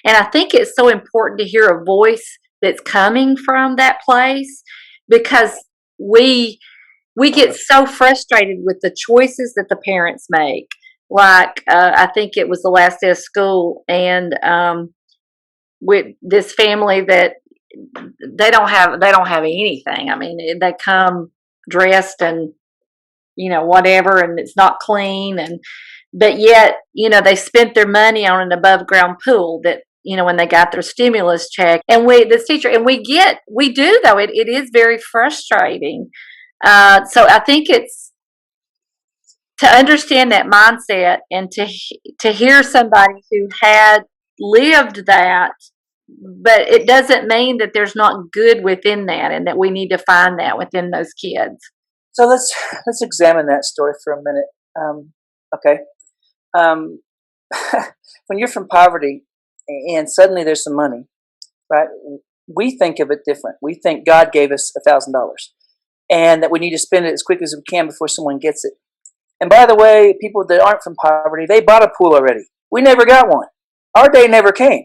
And I think it's so important to hear a voice that's coming from that place, because we get so frustrated with the choices that the parents make. Like I think it was the last day of school, and with this family that they don't have anything. I mean, they come dressed and whatever, and it's not clean, but yet they spent their money on an above ground pool that when they got their stimulus check. And we do though. It is very frustrating. So I think it's to understand that mindset and to hear somebody who had lived that, but it doesn't mean that there's not good within that and that we need to find that within those kids. So let's examine that story for a minute. Okay. When you're from poverty and suddenly there's some money, right? We think of it different. We think God gave us $1,000 and that we need to spend it as quick as we can before someone gets it. And by the way, people that aren't from poverty, they bought a pool already. We never got one. Our day never came.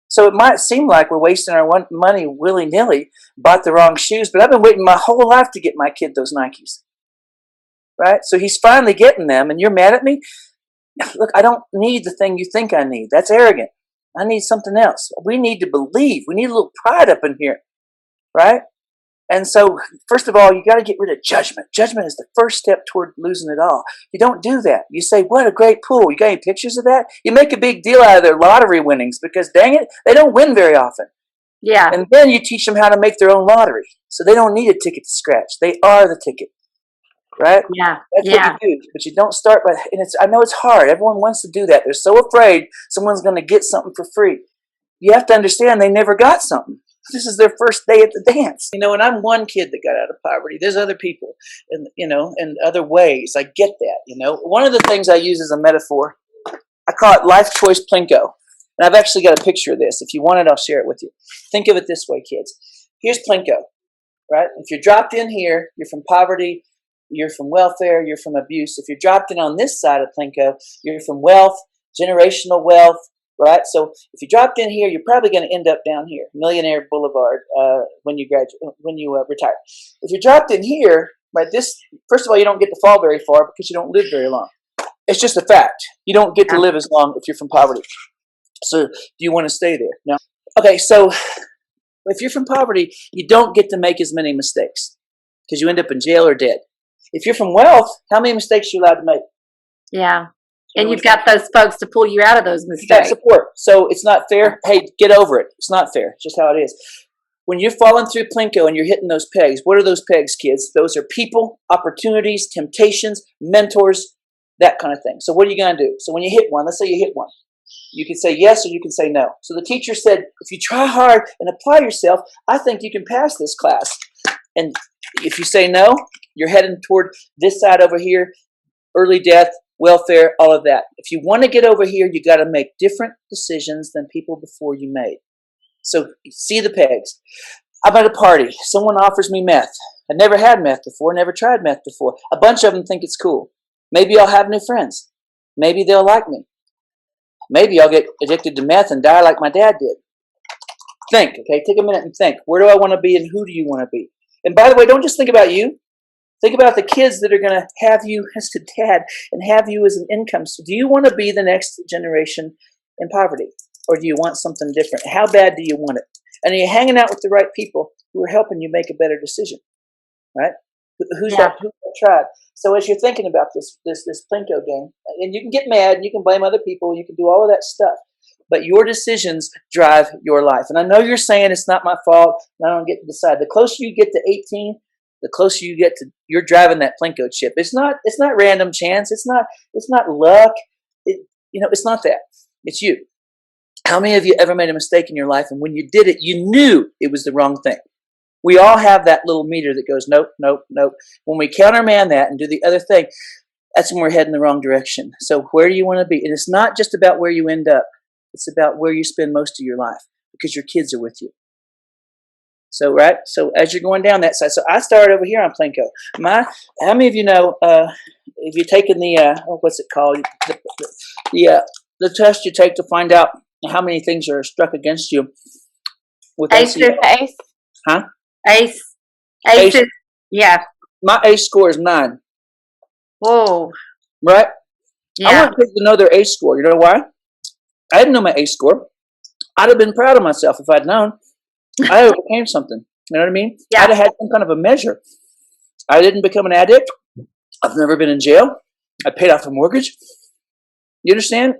So it might seem like we're wasting our money willy-nilly, bought the wrong shoes, but I've been waiting my whole life to get my kid those Nikes. Right? So he's finally getting them, and you're mad at me? Look, I don't need the thing you think I need. That's arrogant. I need something else. We need to believe. We need a little pride up in here. Right? And so, first of all, you got to get rid of judgment. Judgment is the first step toward losing it all. You don't do that. You say, what a great pool. You got any pictures of that? You make a big deal out of their lottery winnings because, dang it, they don't win very often. Yeah. And then you teach them how to make their own lottery. So they don't need a ticket to scratch. They are the ticket. Right? Yeah. That's what you do. But you don't start by, and I know it's hard. Everyone wants to do that. They're so afraid someone's going to get something for free. You have to understand they never got something. This is their first day at the dance. And I'm one kid that got out of poverty. There's other people, and in other ways. I get that. One of the things I use as a metaphor, I call it life choice Plinko. And I've actually got a picture of this. If you want it, I'll share it with you. Think of it this way, kids. Here's Plinko, right? If you're dropped in here, you're from poverty, you're from welfare, you're from abuse. If you're dropped in on this side of Plinko, you're from wealth, generational wealth. Right, so if you dropped in here, you're probably going to end up down here, Millionaire Boulevard, when you retire. If you dropped in here, right, first of all, you don't get to fall very far because you don't live very long. It's just a fact. You don't get to live as long if you're from poverty. So, do you want to stay there? No. Okay, so if you're from poverty, you don't get to make as many mistakes because you end up in jail or dead. If you're from wealth, how many mistakes are you allowed to make? Yeah. And you've got those folks to pull you out of those mistakes. You got support. So it's not fair. Hey, get over it. It's not fair. It's just how it is. When you're falling through Plinko and you're hitting those pegs, what are those pegs, kids? Those are people, opportunities, temptations, mentors, that kind of thing. So what are you going to do? So when you hit one, let's say you hit one. You can say yes or you can say no. So the teacher said, if you try hard and apply yourself, I think you can pass this class. And if you say no, you're heading toward this side over here, early death, welfare, all of that. If you want to get over here, you got to make different decisions than people before you made. So see the pegs. I'm at a party. Someone offers me meth. I never had meth before, never tried meth before. A bunch of them think it's cool. Maybe I'll have new friends. Maybe they'll like me. Maybe I'll get addicted to meth and die like my dad did. Think, okay? Take a minute and think. Where do I want to be and who do you want to be? And by the way, don't just think about you. Think about the kids that are going to have you as a dad and have you as an income. So do you want to be the next generation in poverty? Or do you want something different? How bad do you want it? And are you hanging out with the right people who are helping you make a better decision? Right? Who's that tribe? So as you're thinking about this Plinko game, and you can get mad, and you can blame other people, you can do all of that stuff, but your decisions drive your life. And I know you're saying it's not my fault, and I don't get to decide. The closer you get to 18, the closer you get to, you're driving that Plinko chip. It's not random chance. It's not luck. It's not that. It's you. How many of you ever made a mistake in your life, and when you did it, you knew it was the wrong thing? We all have that little meter that goes, nope, nope, nope. When we countermand that and do the other thing, that's when we're heading the wrong direction. So where do you want to be? And it's not just about where you end up. It's about where you spend most of your life because your kids are with you. So, right? So as you're going down that side, so I started over here on Plinko. How many of you know, if you're taking the, what's it called? The test you take to find out how many things are struck against you. With ACE. Huh? ACE. Yeah. My ACE score is 9. Whoa. Right? Yeah. I want kids to know their ACE score. You know why? I didn't know my ACE score. I'd have been proud of myself if I'd known. I overcame something. You know what I mean? Yeah. I'd have had some kind of a measure. I didn't become an addict. I've never been in jail. I paid off a mortgage. You understand?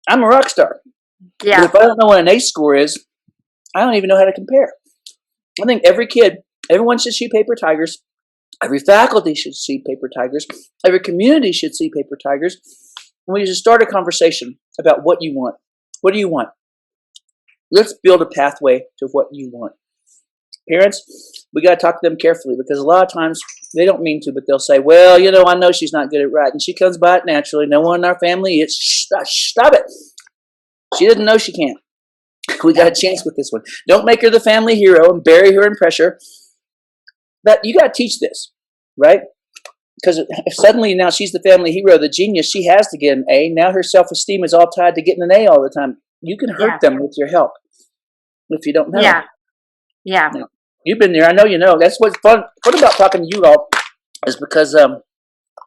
I'm a rock star. Yeah. But if I don't know what an ACE score is, I don't even know how to compare. I think everyone should see Paper Tigers. Every faculty should see Paper Tigers. Every community should see Paper Tigers. And we should start a conversation about what you want. What do you want? Let's build a pathway to what you want. Parents, we got to talk to them carefully because a lot of times they don't mean to, but they'll say, well, I know she's not good at writing. She comes by it naturally. No one in our family is. Stop it. She doesn't know she can't. We got a chance with this one. Don't make her the family hero and bury her in pressure. But you got to teach this, right? Because if suddenly now she's the family hero, the genius, she has to get an A. Now her self-esteem is all tied to getting an A all the time. You can hurt them with your help if you don't know. Yeah. Now, you've been there. I know you know. That's what's fun about talking to you all is because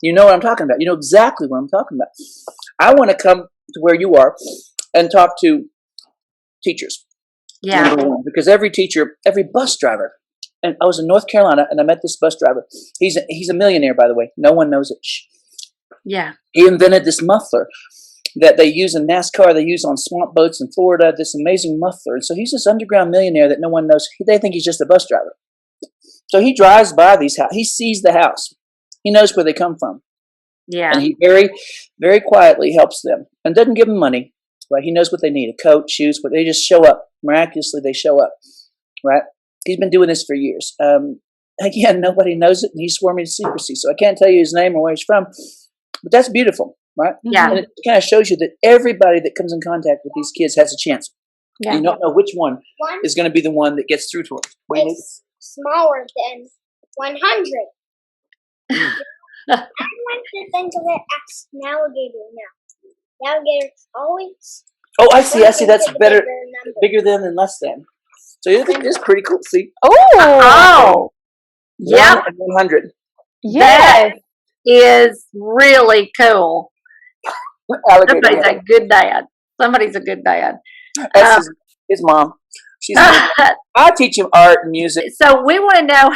you know what I'm talking about. You know exactly what I'm talking about. I want to come to where you are and talk to teachers. Yeah. Number one, because every teacher, every bus driver, and I was in North Carolina and I met this bus driver. He's a millionaire, by the way. No one knows it. Shh. Yeah. He invented this muffler that they use in NASCAR. They use on swamp boats in Florida. This amazing muffler. And so he's this underground millionaire that no one knows. They think he's just a bus driver. So he drives by these houses. He sees the house. He knows where they come from. Yeah. And he very, very quietly helps them and doesn't give them money. Right? He knows what they need: a coat, shoes, but they just show up. Miraculously, they show up. Right? He's been doing this for years. Again, nobody knows it, and he swore me to secrecy, so I can't tell you his name or where he's from. But that's beautiful, right? Yeah. And it kind of shows you that everybody that comes in contact with these kids has a chance. Yeah. You don't know which one is going to be the one that gets through to them. It's smaller than 100. I want to think of it as navigator now. Navigator's always. Oh, I see. That's better. Number. Bigger than and less than. So you think this is pretty cool. See? Oh. Yep. 100. Yes. Is really cool. Alligator. Somebody's a good dad. Somebody's a good dad. That's his mom. She's I teach him art and music. So we want to know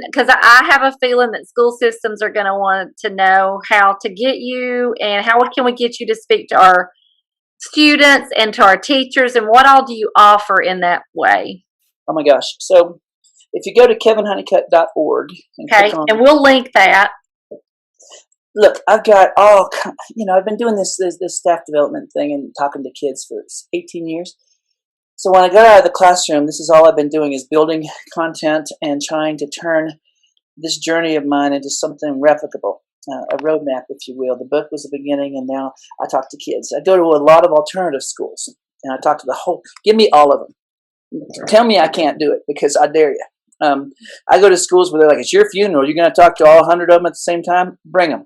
because I have a feeling that school systems are going to want to know how to get you and how can we get you to speak to our students and to our teachers, and what all do you offer in that way? Oh my gosh. So if you go to kevinhoneycutt.org and we'll link that. Look, I've got I've been doing this staff development thing and talking to kids for 18 years. So when I got out of the classroom, this is all I've been doing is building content and trying to turn this journey of mine into something replicable, a roadmap, if you will. The book was the beginning, and now I talk to kids. I go to a lot of alternative schools, and I talk to the whole. Give me all of them. Tell me I can't do it, because I dare you. I go to schools where they're like, it's your funeral. You're going to talk to all 100 of them at the same time? Bring them.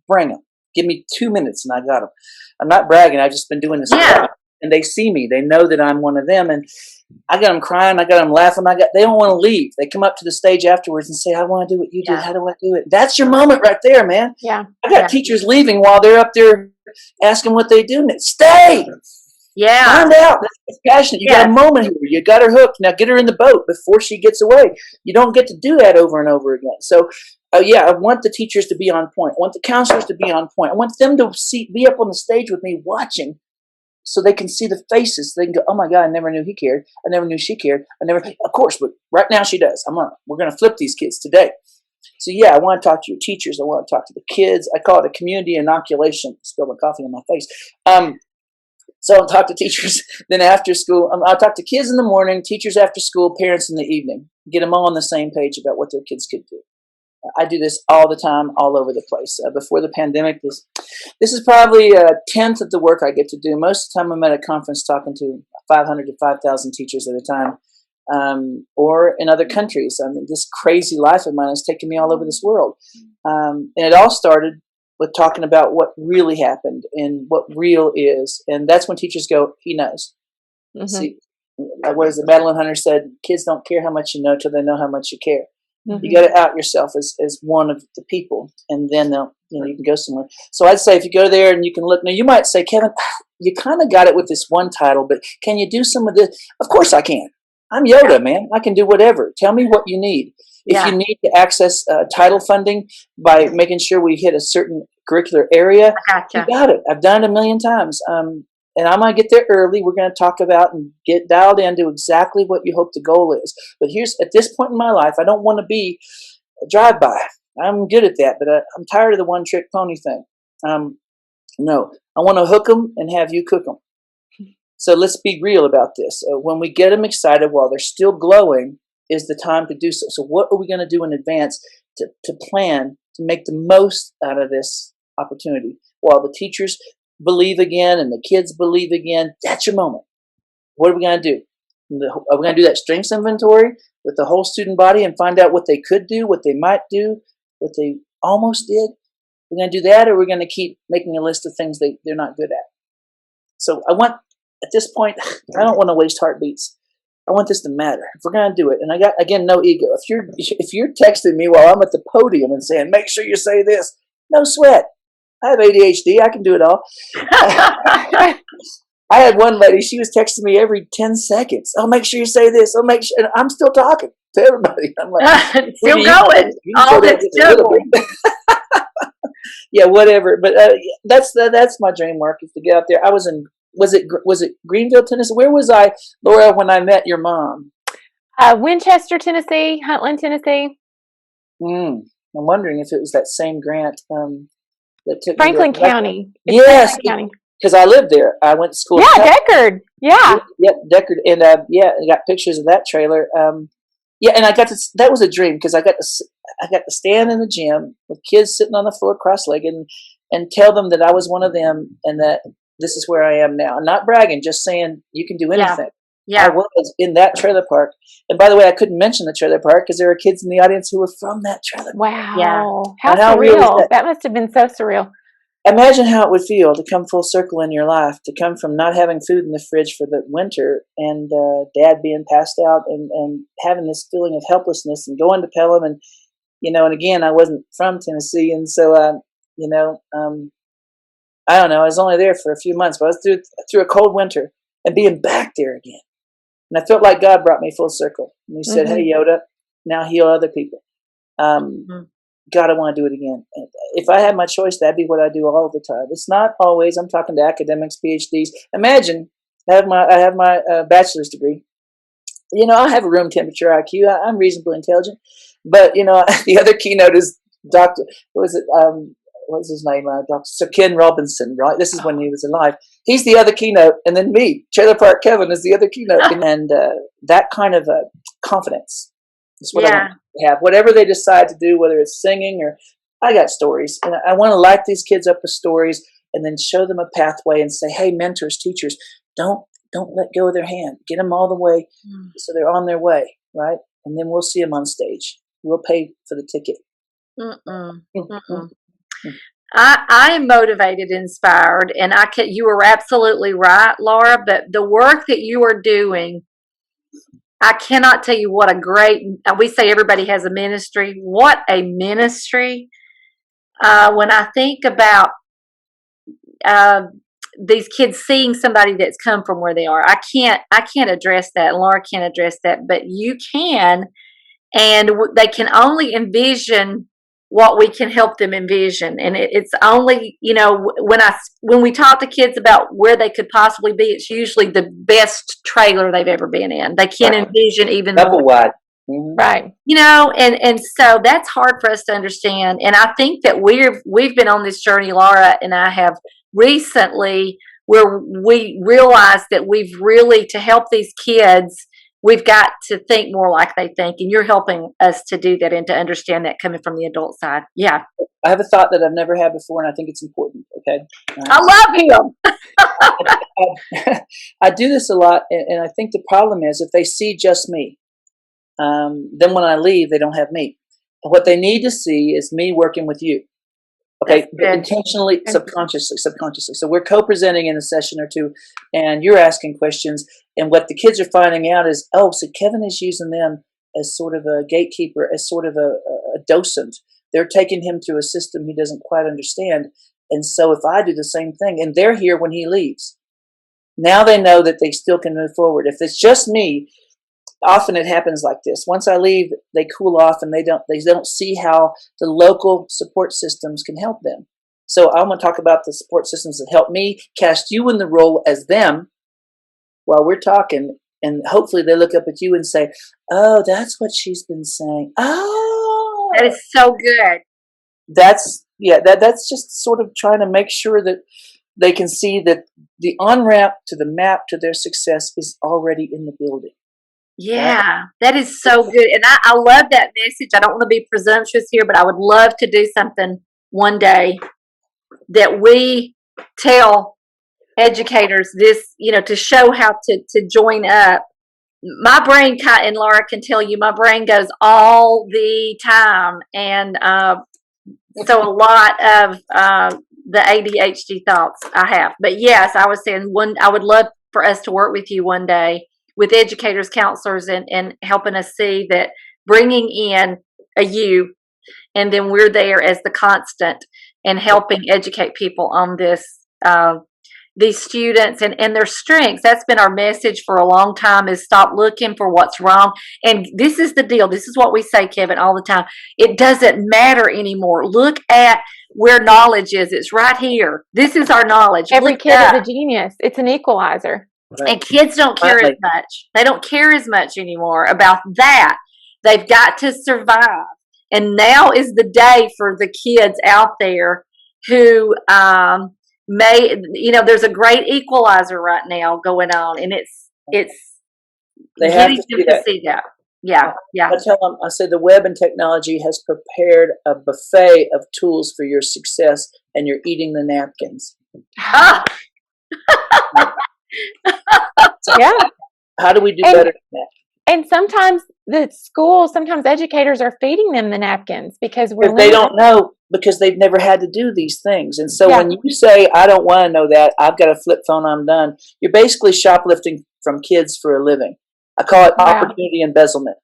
Bring them. Give me 2 minutes, and I got them. I'm not bragging. I've just been doing this. Yeah. And they see me. They know that I'm one of them. And I got them crying. I got them laughing. They don't want to leave. They come up to the stage afterwards and say, I want to do what you did. How do I do it? That's your moment right there, man. Yeah. I got teachers leaving while they're up there asking what they do. Stay. Yeah. Find out. That's passionate. You got a moment here. You got her hooked. Be her in the boat before she gets away. You don't get to do that over and over again. So, I want the teachers to be on point. I want the counselors to be on point. I want them to be up on the stage with me watching, so they can see the faces. They can go, oh my God, I never knew he cared. I never knew she cared. Of course, but right now she does. We're going to flip these kids today. So I want to talk to your teachers. I want to talk to the kids. I call it a community inoculation. Spill my coffee on my face. So I'll talk to teachers. Then after school, I'll talk to kids in the morning, teachers after school, parents in the evening. Get them all on the same page about what their kids could do. I do this all the time, all over the place. Before the pandemic, this is probably a tenth of the work I get to do. Most of the time I'm at a conference talking to 500 to 5,000 teachers at a time, or in other countries. This crazy life of mine has taken me all over this world. And it all started with talking about what really happened and what real is. And that's when teachers go, he knows. Mm-hmm. See, what is it? Madeline Hunter said, kids don't care how much you know till they know how much you care. Mm-hmm. You got to out yourself as one of the people, and then you can go somewhere. So I'd say if you go there and you can look, now you might say, Kevin, you kind of got it with this one title, but can you do some of this? Of course I can. I'm Yoda, man. I can do whatever. Tell me what you need. If you need to access title funding by making sure we hit a certain curricular area, you got it. I've done it a million times. And I'm going to get there early. We're going to talk about and get dialed into exactly what you hope the goal is. But here's, at this point in my life, I don't want to be a drive-by. I'm good at that, but I'm tired of the one-trick pony thing. No, I want to hook them and have you cook them. So let's be real about this. When we get them excited while they're still glowing is the time to do so. So what are we going to do in advance to plan to make the most out of this opportunity? While the teachers believe again and the kids believe again, that's your moment. What are we going to do? Are we going to do that strengths inventory with the whole student body and find out what they could do, what they might do, what they almost did? We're going to do that, or we're going to keep making a list of things they're not good at. So I want, at this point, I don't want to waste heartbeats. I want this to matter. If we're going to do it, and I got, again, no ego. If you're texting me while I'm at the podium and saying, make sure you say this, no sweat. I have ADHD. I can do it all. I had one lady, she was texting me every 10 seconds. Oh, make sure you say this. Oh, make sure. And I'm still talking to everybody. I'm like, still going. All that's still. Yeah, whatever. But that's my dream, Mark, is to get out there. I was in, was it Greenville, Tennessee? Where was I, Laura, when I met your mom? Winchester, Tennessee, Huntland, Tennessee. I'm wondering if it was that same grant that took Franklin me there. County. Yes, County. Because I lived there. I went to school. Yeah, Deckard. Yeah. Yep, Deckard. And yeah, I got pictures of that trailer. Yeah, and I got to. That was a dream because I got to stand in the gym with kids sitting on the floor cross-legged and tell them that I was one of them and that this is where I am now. I'm not bragging, just saying you can do anything. Yeah. I was in that trailer park. And by the way, I couldn't mention the trailer park because there were kids in the audience who were from that trailer park. Wow. Yeah. How surreal. That must have been so surreal. Imagine how it would feel to come full circle in your life, to come from not having food in the fridge for the winter and dad being passed out and having this feeling of helplessness and going to Pelham. And, and again, I wasn't from Tennessee. And so, I don't know, I was only there for a few months, but I was through a cold winter and being back there again. And I felt like God brought me full circle. And he said, hey, Yoda, now heal other people. God, I want to do it again. And if I had my choice, that'd be what I do all the time. It's not always. I'm talking to academics, PhDs. Imagine I have my bachelor's degree. I have a room temperature IQ. I'm reasonably intelligent. But, the other keynote is Dr. What's his name? Dr. Sir Ken Robinson, right? This is when he was alive. He's the other keynote. And then me, Trailer Park Kevin, is the other keynote. And that kind of confidence is what I want to have. Whatever they decide to do, whether it's singing or I got stories. And I want to light these kids up with stories and then show them a pathway and say, hey, mentors, teachers, don't let go of their hand. Get them all the way so they're on their way, right? And then we'll see them on stage. We'll pay for the ticket. I am motivated, inspired, and you are absolutely right, Laura, but the work that you are doing, I cannot tell you what a great, we say everybody has a ministry. What a ministry. When I think about these kids seeing somebody that's come from where they are, I can't address that. Laura can't address that, but you can, and they can only envision what we can help them envision. And it's only, when we talk to kids about where they could possibly be, it's usually the best trailer they've ever been in. They can't envision even double wide. Right. And so that's hard for us to understand. And I think that we've been on this journey, Laura and I have recently, where we realized that we've really, to help these kids, we've got to think more like they think, and you're helping us to do that and to understand that coming from the adult side. Yeah. I have a thought that I've never had before, and I think it's important. Okay. I love him. I do this a lot, and I think the problem is if they see just me, then when I leave, they don't have me. What they need to see is me working with you. Okay, intentionally, subconsciously. So we're co-presenting in a session or two, and you're asking questions. And what the kids are finding out is, so Kevin is using them as sort of a gatekeeper, as sort of a docent. They're taking him through a system he doesn't quite understand. And so if I do the same thing, and they're here when he leaves, now they know that they still can move forward. If it's just me, often it happens like this. Once I leave, they cool off and they don't see how the local support systems can help them. So I'm going to talk about the support systems that help me cast you in the role as them while we're talking. And hopefully they look up at you and say, oh, that's what she's been saying. Oh, That is so good. that's just sort of trying to make sure that they can see that the on-ramp to the map to their success is already in the building. Yeah, that is so good. And I love that message. I don't want to be presumptuous here, but I would love to do something one day that we tell educators this, to show how to join up. My brain, and Laura can tell you, my brain goes all the time. And so a lot of the ADHD thoughts I have. But yes, I was saying I would love for us to work with you one day with educators, counselors, and helping us see that bringing in a you, and then we're there as the constant and helping educate people on this, these students and their strengths. That's been our message for a long time, is stop looking for what's wrong. And this is the deal. This is what we say, Kevin, all the time. It doesn't matter anymore. Look at where knowledge is. It's right here. This is our knowledge. Every kid is a genius. It's an equalizer. Right. And kids don't care as much. They don't care as much anymore about that. They've got to survive. And now is the day for the kids out there who there's a great equalizer right now going on, and it's they have getting to them to see that. Yeah. I tell them, I say the web and technology has prepared a buffet of tools for your success, and you're eating the napkins. Ah! Yeah. How do we do better than that? And sometimes sometimes educators are feeding them the napkins because they don't know, because they've never had to do these things. And so when you say, I don't want to know that, I've got a flip phone, I'm done, you're basically shoplifting from kids for a living. I call it opportunity embezzlement.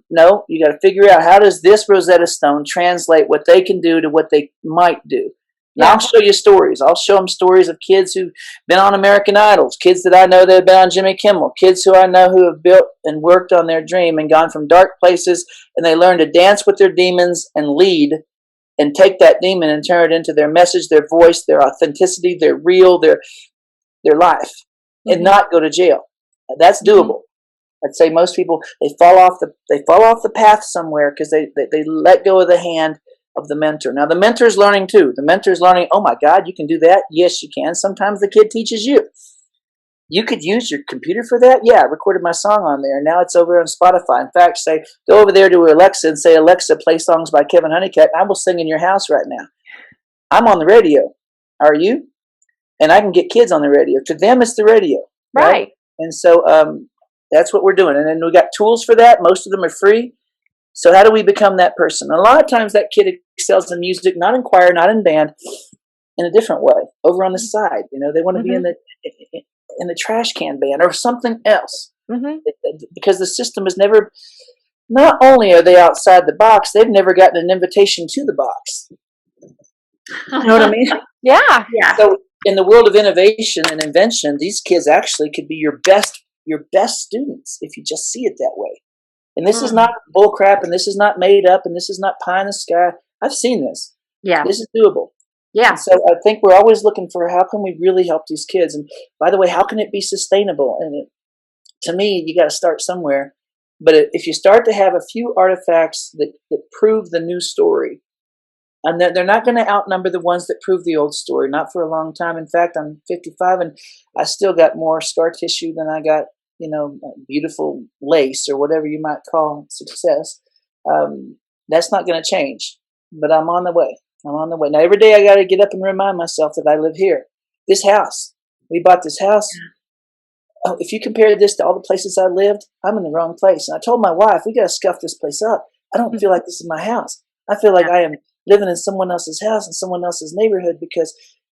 No, you got to figure out, how does this Rosetta Stone translate what they can do to what they might do? Now, I'll show you stories. I'll show them stories of kids who've been on American Idols, kids that I know that have been on Jimmy Kimmel, kids who I know who have built and worked on their dream and gone from dark places, and they learn to dance with their demons and lead and take that demon and turn it into their message, their voice, their authenticity, their real, their life, and not go to jail. That's doable. I'd say most people, they fall off the path somewhere because they let go of the hand of the mentor. Now the mentor is learning too. The mentor is learning, oh my God, you can do that? Yes, you can. Sometimes the kid teaches you. You could use your computer for that? Yeah, I recorded my song on there. Now it's over on Spotify. In fact, go over there to Alexa and say, Alexa, play songs by Kevin Honeycutt. I will sing in your house right now. I'm on the radio. Are you? And I can get kids on the radio. To them, it's the radio. Right. And so that's what we're doing. And then we got tools for that. Most of them are free. So how do we become that person? A lot of times that kid excels in music, not in choir, not in band, in a different way, over on the side. They want to be in the trash can band or something else. Because the system has never, not only are they outside the box, they've never gotten an invitation to the box. You know what I mean? Yeah. So in the world of innovation and invention, these kids actually could be your best students if you just see it that way. And this is not bull crap, and this is not made up, and this is not pie in the sky. I've seen this. Yeah. This is doable. Yeah. And so I think we're always looking for, how can we really help these kids? And by the way, how can it be sustainable? And to me, you got to start somewhere. But if you start to have a few artifacts that prove the new story, and they're not going to outnumber the ones that prove the old story, not for a long time. In fact, I'm 55 and I still got more scar tissue than I got, beautiful lace or whatever you might call success. That's not going to change, but I'm on the way. Now, every day I got to get up and remind myself that I live here. This house, we bought this house. Oh, if you compare this to all the places I lived, I'm in the wrong place. And I told my wife, we got to scuff this place up. I don't feel like this is my house. I feel like I am living in someone else's house in someone else's neighborhood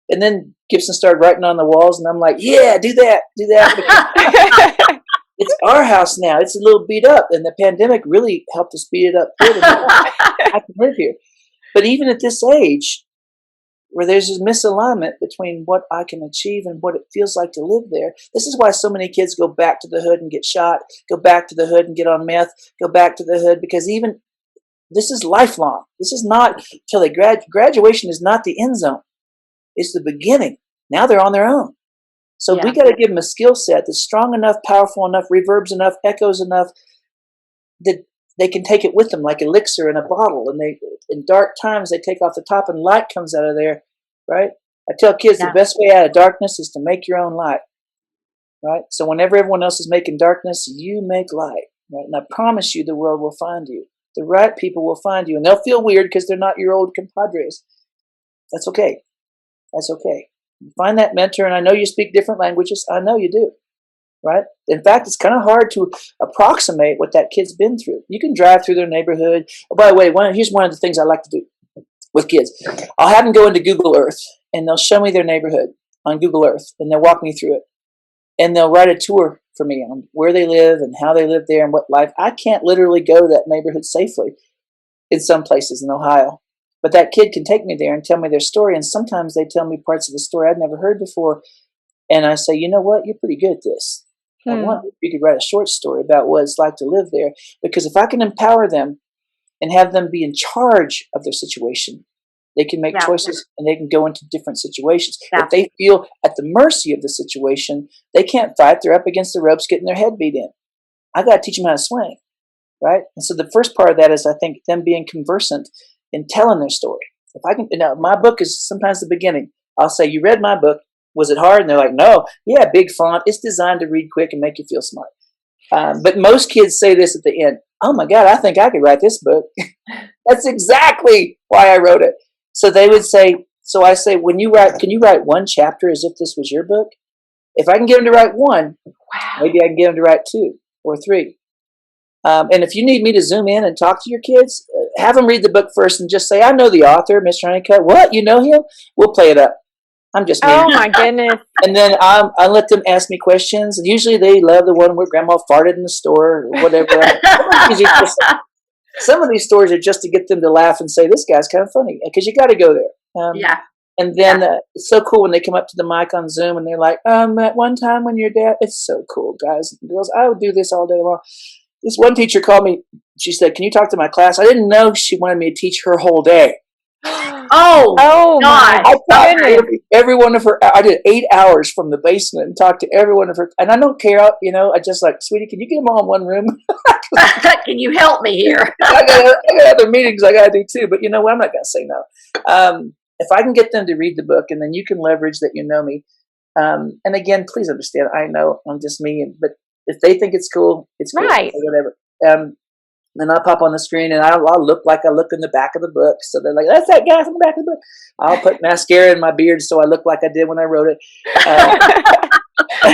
and then Gibson started writing on the walls, and I'm like, yeah, do that. It's our house now. It's a little beat up, and the pandemic really helped us beat it up good. I can live here. But even at this age, where there's this misalignment between what I can achieve and what it feels like to live there, this is why so many kids go back to the hood and get shot, go back to the hood and get on meth, go back to the hood, because even This is lifelong. This is not till they graduation is not the end zone. It's the beginning. Now they're on their own. So we got to give them a skill set that's strong enough, powerful enough, reverbs enough, echoes enough that they can take it with them like elixir in a bottle. And they, in dark times, they take off the top and light comes out of there, right? I tell kids the best way out of darkness is to make your own light, right? So whenever everyone else is making darkness, you make light, right? And I promise you the world will find you. The right people will find you. And they'll feel weird because they're not your old compadres. That's okay. That's okay. Find that mentor, and I know you speak different languages. I know you do, right? In fact, it's kind of hard to approximate what that kid's been through. You can drive through their neighborhood. Oh, by the way, here's one of the things I like to do with kids. I'll have them go into Google Earth, and they'll show me their neighborhood on Google Earth, and they'll walk me through it. And they'll write a tour for me on where they live and how they live there and what life. I can't literally go to that neighborhood safely in some places in Ohio. But that kid can take me there and tell me their story. And sometimes they tell me parts of the story I'd never heard before. And I say, you know what? You're pretty good at this. I wonder if you could write a short story about what it's like to live there. Because if I can empower them and have them be in charge of their situation, they can make choices and they can go into different situations. If they feel at the mercy of the situation, they can't fight. They're up against the ropes getting their head beat in. I got to teach them how to swing, right? And so the first part of that is, I think, them being conversant in telling their story. If I can, my book is sometimes the beginning. I'll say, you read my book. Was it hard? And they're like, no. Yeah, big font. It's designed to read quick and make you feel smart. But most kids say this at the end. Oh my God, I think I could write this book. That's exactly why I wrote it. So they would say, so I say, when you write, can you write one chapter as if this was your book? If I can get them to write one, maybe I can get them to write 2 or 3. And if you need me to zoom in and talk to your kids, have them read the book first and just say, I know the author, Mr. Honeycutt. What? You know him? We'll play it up. I'm just mean. Oh my goodness. And then I let them ask me questions. And usually they love the one where grandma farted in the store or whatever. Some of these stories are just to get them to laugh and say, this guy's kind of funny. Because you got to go there. And then it's so cool when they come up to the mic on Zoom and they're like, at one time when your dad, it's so cool, guys and girls. I would do this all day long. This one teacher called me. She said, can you talk to my class? I didn't know she wanted me to teach her whole day. Oh God. I taught every one of her. I did 8 hours from the basement and talked to every one of her. And I don't care, I just like, sweetie, can you get them all in one room? Can you help me here? I got other meetings I got to do too. But you know what? I'm not going to say no. If I can get them to read the book, and then you can leverage that you know me. And again, please understand, I know I'm just me, but if they think it's cool, it's cool. Right. Or whatever. Then I'll pop on the screen and I'll look like I look in the back of the book. So they're like, that's that guy from the back of the book. I'll put mascara in my beard so I look like I did when I wrote it.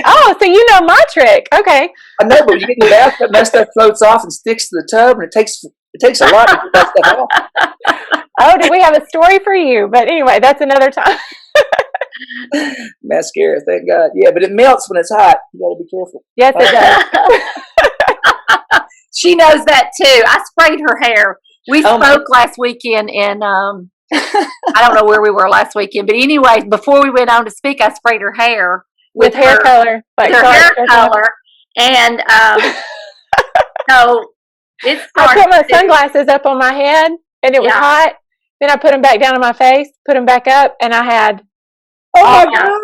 Oh, so you know my trick. Okay. I know, but you get in the bathtub, that stuff floats off and sticks to the tub, and it takes a lot to get that stuff off. Oh, do we have a story for you? But anyway, that's another time. Mascara, thank God. Yeah, but it melts when it's hot. You got to be careful. Yes, it does. She knows that too. I sprayed her hair. We spoke last weekend in, I don't know where we were last weekend, but anyway, before we went on to speak, I sprayed her hair with hair color. With her hair color. And so it's I put my sunglasses up on my head and it was hot. Then I put them back down on my face, put them back up, and I had my God.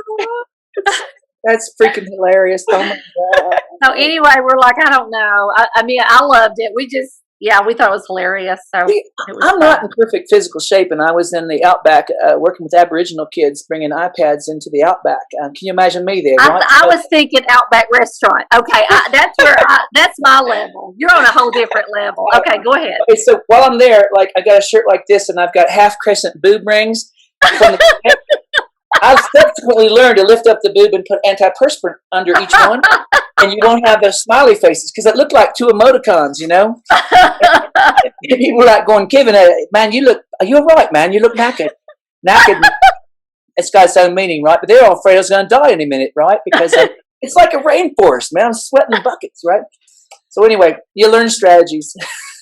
That's freaking hilarious. Oh my God. So anyway, we're like, I don't know. I mean, I loved it. We thought it was hilarious. So I'm not in perfect physical shape, and I was in the Outback working with Aboriginal kids, bringing iPads into the Outback. Can you imagine me there? I was thinking Outback restaurant. Okay, that's my level. You're on a whole different level. Okay, go ahead. Okay, so while I'm there, like I got a shirt like this, and I've got half crescent boob rings. I've subsequently learned to lift up the boob and put antiperspirant under each one, and you won't have those smiley faces because it looked like 2 emoticons, And people were like going, Kevin, man, you're all right, man. You look knackered. It's got its own meaning, right? But they're all afraid I was going to die any minute, right? Because it's like a rainforest, man. I'm sweating buckets, right? So anyway, you learn strategies.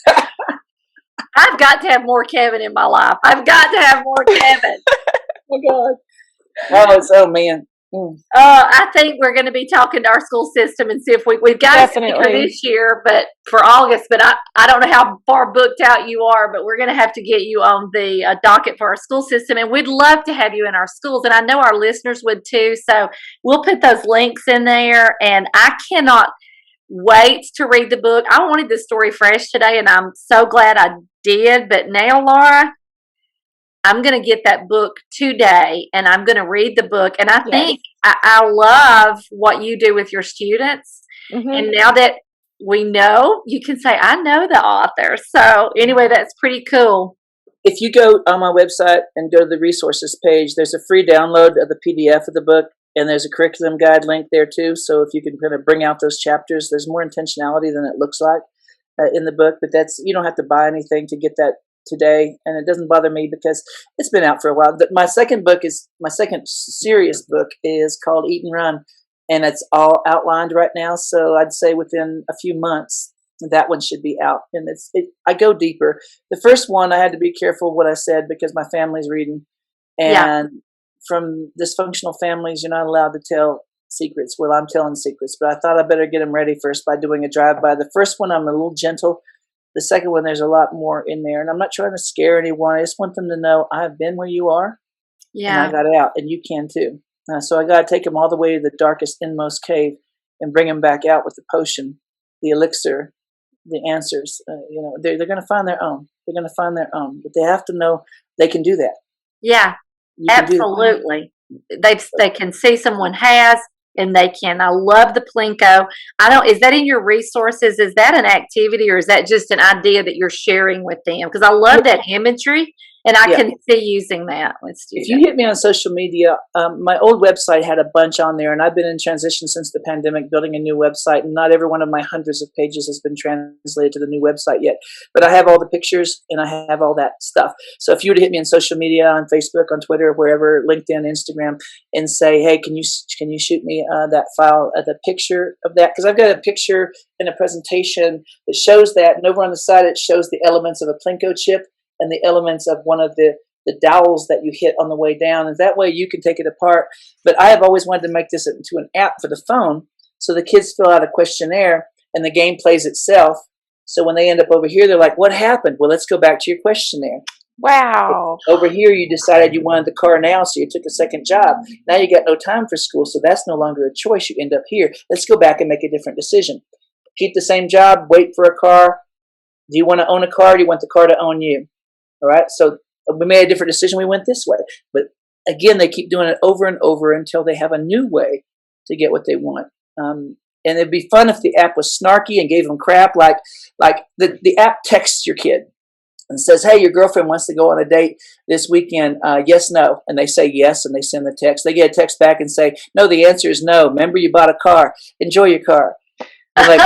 I've got to have more Kevin in my life. I've got to have more Kevin. Oh my God. Oh, man. I think we're going to be talking to our school system and see if we've got a speaker this year, but for August. But I don't know how far booked out you are, but we're going to have to get you on the docket for our school system, and we'd love to have you in our schools. And I know our listeners would too. So we'll put those links in there, and I cannot wait to read the book. I wanted the story fresh today, and I'm so glad I did. But now, Laura, I'm going to get that book today, and I'm going to read the book. And I think I love what you do with your students. And now that we know, you can say, I know the author. So anyway, that's pretty cool. If you go on my website and go to the resources page, there's a free download of the PDF of the book, and there's a curriculum guide link there too. So if you can kind of bring out those chapters, there's more intentionality than it looks like in the book. But you don't have to buy anything to get that today, and it doesn't bother me because it's been out for a while. My second serious book is called Eat and Run, and it's all outlined right now. So I'd say within a few months that one should be out, and I go deeper. The first one I had to be careful what I said because my family's reading, and from dysfunctional families you're not allowed to tell secrets. Well, I'm telling secrets, but I thought I better get them ready first by doing a drive-by. The first one I'm a little gentle. The second one, there's a lot more in there. And I'm not trying to scare anyone. I just want them to know I've been where you are. Yeah. And I got out, and you can too. So I got to take them all the way to the darkest, inmost cave and bring them back out with the potion, the elixir, the answers. They're going to find their own. They're going to find their own. But they have to know they can do that. Yeah. Absolutely. They can see someone has, and they can. I love the Plinko. Is that in your resources? Is that an activity, or is that just an idea that you're sharing with them? Because I love that imagery, and I can see using that with students. If you hit me on social media, my old website had a bunch on there, and I've been in transition since the pandemic, building a new website, and not every one of my hundreds of pages has been translated to the new website yet. But I have all the pictures, and I have all that stuff. So if you were to hit me on social media, on Facebook, on Twitter, wherever, LinkedIn, Instagram, and say, hey, can you shoot me that file, the picture of that? Because I've got a picture in a presentation that shows that, and over on the side it shows the elements of a Plinko chip and the elements of one of the dowels that you hit on the way down. And that way you can take it apart. But I have always wanted to make this into an app for the phone. So the kids fill out a questionnaire and the game plays itself. So when they end up over here, they're like, what happened? Well, let's go back to your questionnaire. Wow. Over here, you decided you wanted the car now, so you took a second job. Now you got no time for school, so that's no longer a choice. You end up here. Let's go back and make a different decision. Keep the same job, wait for a car. Do you want to own a car, or do you want the car to own you? All right, so we made a different decision. We went this way. But again, they keep doing it over and over until they have a new way to get what they want. And it'd be fun if the app was snarky and gave them crap, like the app texts your kid and says, hey, your girlfriend wants to go on a date this weekend. Yes, no. And they say yes, and they send the text. They get a text back and say, no, the answer is no. Remember, you bought a car. Enjoy your car. I'm like,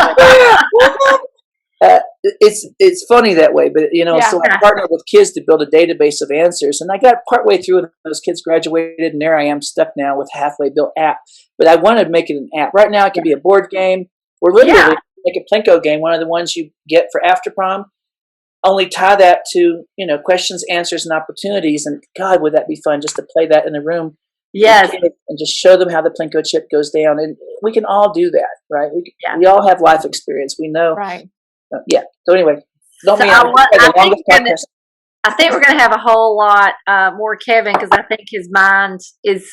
it's funny that way, but so I partnered with kids to build a database of answers, and I got partway through, and those kids graduated, and there I am stuck now with halfway built app. But I wanted to make it an app. Right now, it can be a board game, or literally make a Plinko game, one of the ones you get for after prom. Only tie that to questions, answers, and opportunities. And God, would that be fun just to play that in a room? Yes, and just show them how the Plinko chip goes down, and we can all do that, right? We all have life experience. We know, right? So anyway, I think we're going to have a whole lot more Kevin, because I think his mind is.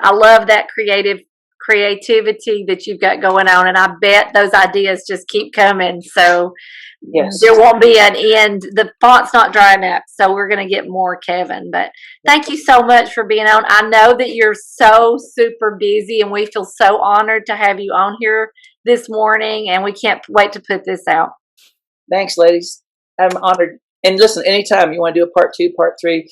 I love that creativity that you've got going on, and I bet those ideas just keep coming. So there won't be an end. The font's not drying up, so we're going to get more Kevin. But thank you so much for being on. I know that you're so super busy, and we feel so honored to have you on here this morning, and we can't wait to put this out. Thanks, ladies. I'm honored. And listen, anytime you want to do a part 2, part 3,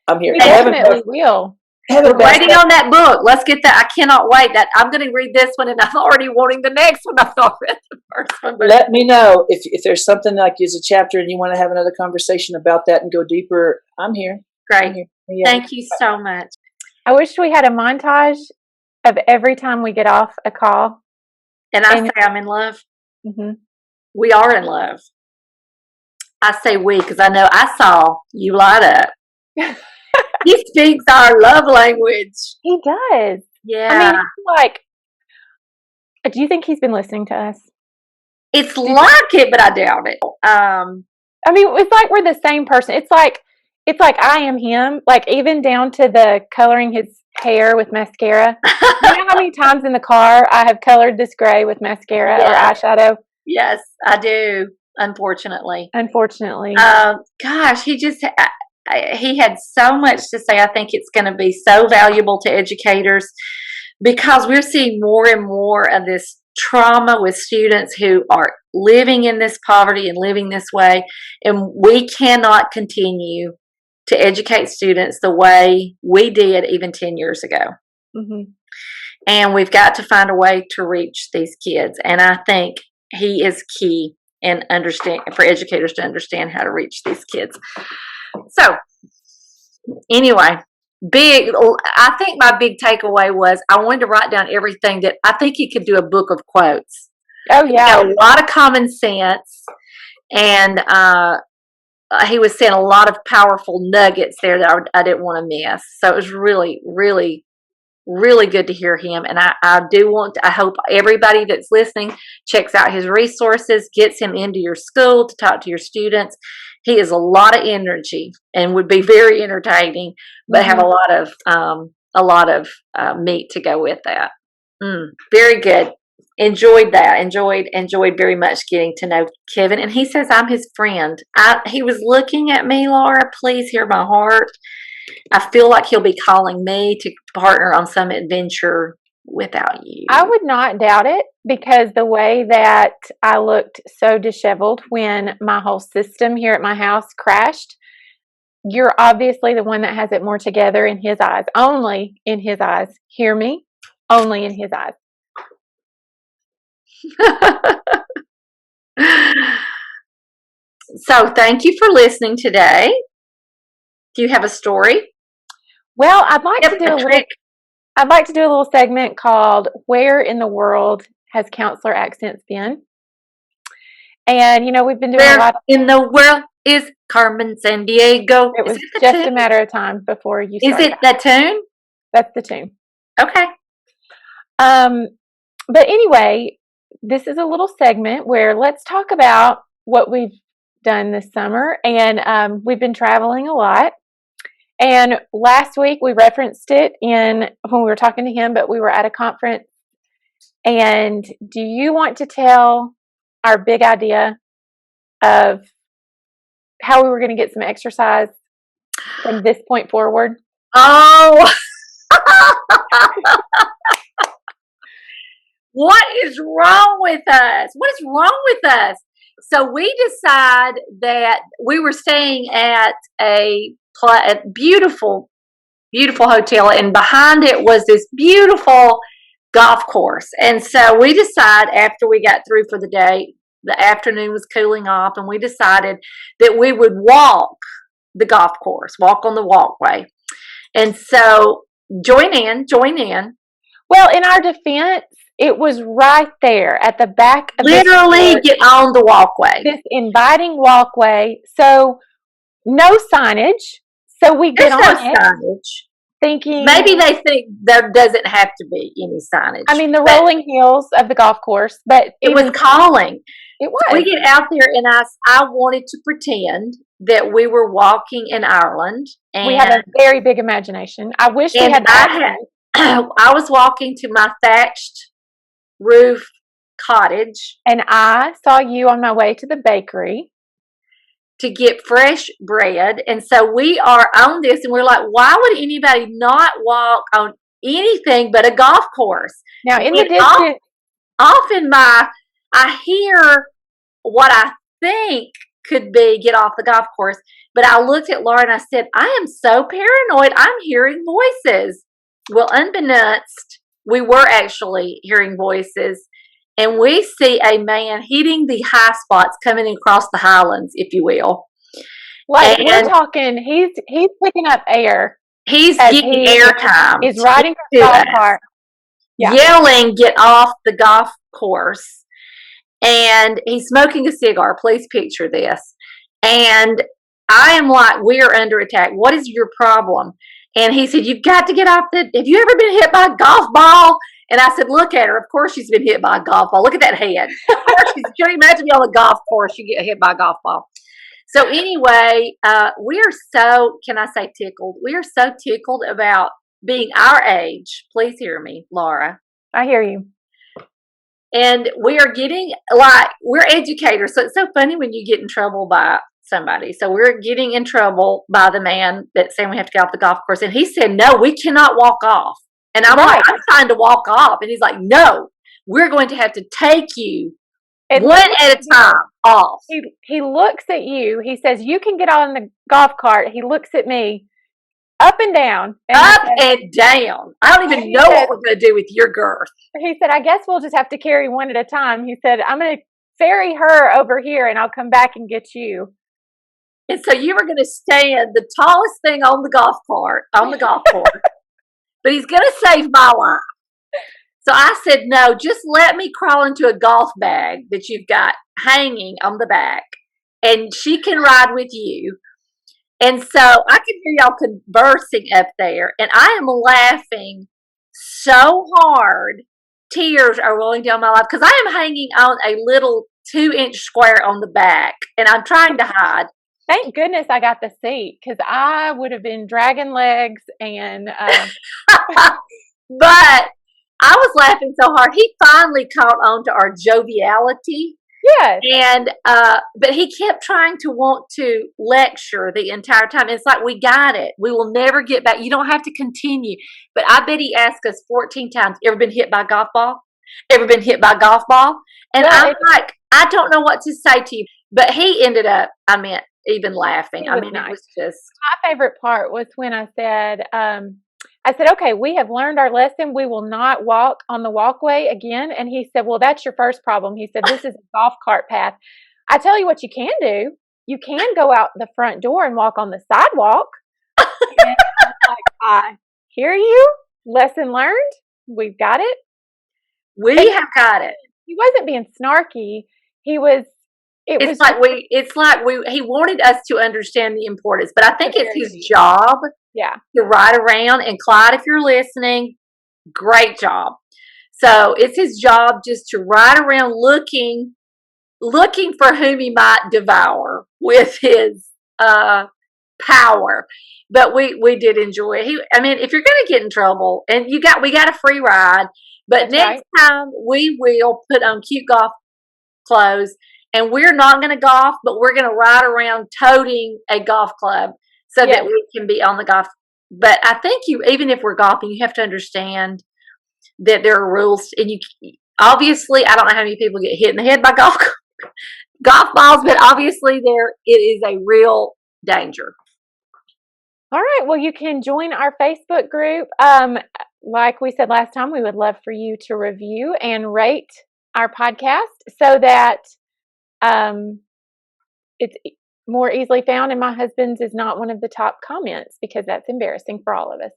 I'm here. We definitely will. We're waiting on that book. Let's get that. I cannot wait. I'm going to read this one, and I'm already wanting the next one. I've not read the first one. Let me know if there's something like is a chapter and you want to have another conversation about that and go deeper. I'm here. Great. Thank you so much. I wish we had a montage of every time we get off a call. And I say I'm in love. Mm-hmm. We are in love. I say we because I know I saw you light up. He speaks our love language. He does. Yeah. I mean, like, do you think he's been listening to us? It's like it, but I doubt it. I mean, it's like we're the same person. It's like I am him. Like, even down to the coloring his hair with mascara. You know how many times in the car I have colored this gray with mascara or eyeshadow? Yes, I do. Unfortunately. Gosh, he had so much to say. I think it's going to be so valuable to educators because we're seeing more and more of this trauma with students who are living in this poverty and living this way. And we cannot continue to educate students the way we did even 10 years ago. Mm-hmm. And we've got to find a way to reach these kids. And I think he is key in for educators to understand how to reach these kids. So anyway, I think my big takeaway was I wanted to write down everything that I think he could do a book of quotes. Oh, yeah. A lot of common sense, and he was saying a lot of powerful nuggets there that I didn't want to miss. So it was really, really, really good to hear him. And I hope everybody that's listening checks out his resources, gets him into your school to talk to your students. He has a lot of energy and would be very entertaining, but have a lot of meat to go with that. Very good. Enjoyed that. Enjoyed very much getting to know Kevin. And he says I'm his friend. He was looking at me, Laura. Please hear my heart. I feel like he'll be calling me to partner on some adventure without you. I would not doubt it, because the way that I looked so disheveled when my whole system here at my house crashed, you're obviously the one that has it more together in his eyes. Only in his eyes. Hear me? Only in his eyes. So thank you for listening today. Do you have a story? Well, I'd like to do a little segment called "Where in the World Has Counselor Accents Been?" And we've been doing a lot. In the world is Carmen Sandiego? It was just a matter of time before you started. Is it that tune? That's the tune. Okay. But anyway, this is a little segment where let's talk about what we've done this summer. And we've been traveling a lot. And last week we referenced it when we were talking to him, but we were at a conference. And do you want to tell our big idea of how we were going to get some exercise from this point forward? Oh, what is wrong with us? What is wrong with us? So we decided that we were staying at a beautiful, beautiful hotel, and behind it was this beautiful golf course. And so we decided after we got through for the day, the afternoon was cooling off, and we decided that we would walk the golf course, walk on the walkway. And so join in. Well, in our defense, it was right there at the back of literally get on the walkway. This inviting walkway. So no signage. So we get on signage. Thinking maybe they think there doesn't have to be any signage. I mean, the rolling hills of the golf course, but it was calling. It was. So we get out there, and I wanted to pretend that we were walking in Ireland. And we have a very big imagination. I wish we had that. I was walking to my thatched roof cottage, and I saw you on my way to the bakery to get fresh bread. And so we are on this, and we're like, why would anybody not walk on anything but a golf course? Now, in the distance, often I hear what I think could be get off the golf course, but I looked at Laura and I said, I am so paranoid, I'm hearing voices. Well, unbeknownst, we were actually hearing voices, and we see a man hitting the high spots coming across the highlands, if you will. Like, we're talking, he's picking up air. He's getting airtime. He's riding the golf cart. Yeah. Yelling, get off the golf course. And he's smoking a cigar. Please picture this. And I am like, we are under attack. What is your problem? And he said, you've got to get off have you ever been hit by a golf ball? And I said, look at her. Of course she's been hit by a golf ball. Look at that head. Of course can you imagine me on the golf course, you get hit by a golf ball. So anyway, we are so, can I say tickled? We are so tickled about being our age. Please hear me, Laura. I hear you. And we are getting, like, we're educators. So it's so funny when you get in trouble by somebody. So we're getting in trouble by the man that's saying we have to get off the golf course. And he said, no, we cannot walk off. And I'm like, I'm trying to walk off. And he's like, no, we're going to have to take you one at a time off. He looks at you. He says, you can get on the golf cart. He looks at me up and down. And down. I don't even know what we're going to do with your girth. He said, I guess we'll just have to carry one at a time. He said, I'm going to ferry her over here and I'll come back and get you. And so you were going to stand the tallest thing on the golf course. But he's going to save my life. So I said, no, just let me crawl into a golf bag that you've got hanging on the back, and she can ride with you. And so I could hear y'all conversing up there, and I am laughing so hard, tears are rolling down my life, because I am hanging on a little 2-inch square on the back, and I'm trying to hide. Thank goodness I got the seat, because I would have been dragging legs and... But I was laughing so hard. He finally caught on to our joviality. Yes. And, but he kept trying to want to lecture the entire time. It's like, we got it. We will never get back. You don't have to continue. But I bet he asked us 14 times, ever been hit by a golf ball? Ever been hit by a golf ball? And I'm like, I don't know what to say to you. But he ended up, even laughing. It was just. My favorite part was when I said, okay, we have learned our lesson. We will not walk on the walkway again. And he said, well, that's your first problem. He said, this is a golf cart path. I tell you what you can do. You can go out the front door and walk on the sidewalk. And I was like, I hear you. Lesson learned. We've got it. We have got it. He wasn't being snarky. He was. He wanted us to understand the importance, but I think it's his job to ride around. And Clyde, if you're listening, great job. So it's his job just to ride around looking for whom he might devour with his power. But we did enjoy it. If you're going to get in trouble, and we got a free ride, but next time we will put on cute golf clothes. And we're not going to golf, but we're going to ride around toting a golf club so that we can be on the golf. But I think even if we're golfing, you have to understand that there are rules. And obviously, I don't know how many people get hit in the head by golf balls, but obviously it is a real danger. All right. Well, you can join our Facebook group. Like we said last time, we would love for you to review and rate our podcast so that it's more easily found, and my husband's is not one of the top comments, because that's embarrassing for all of us.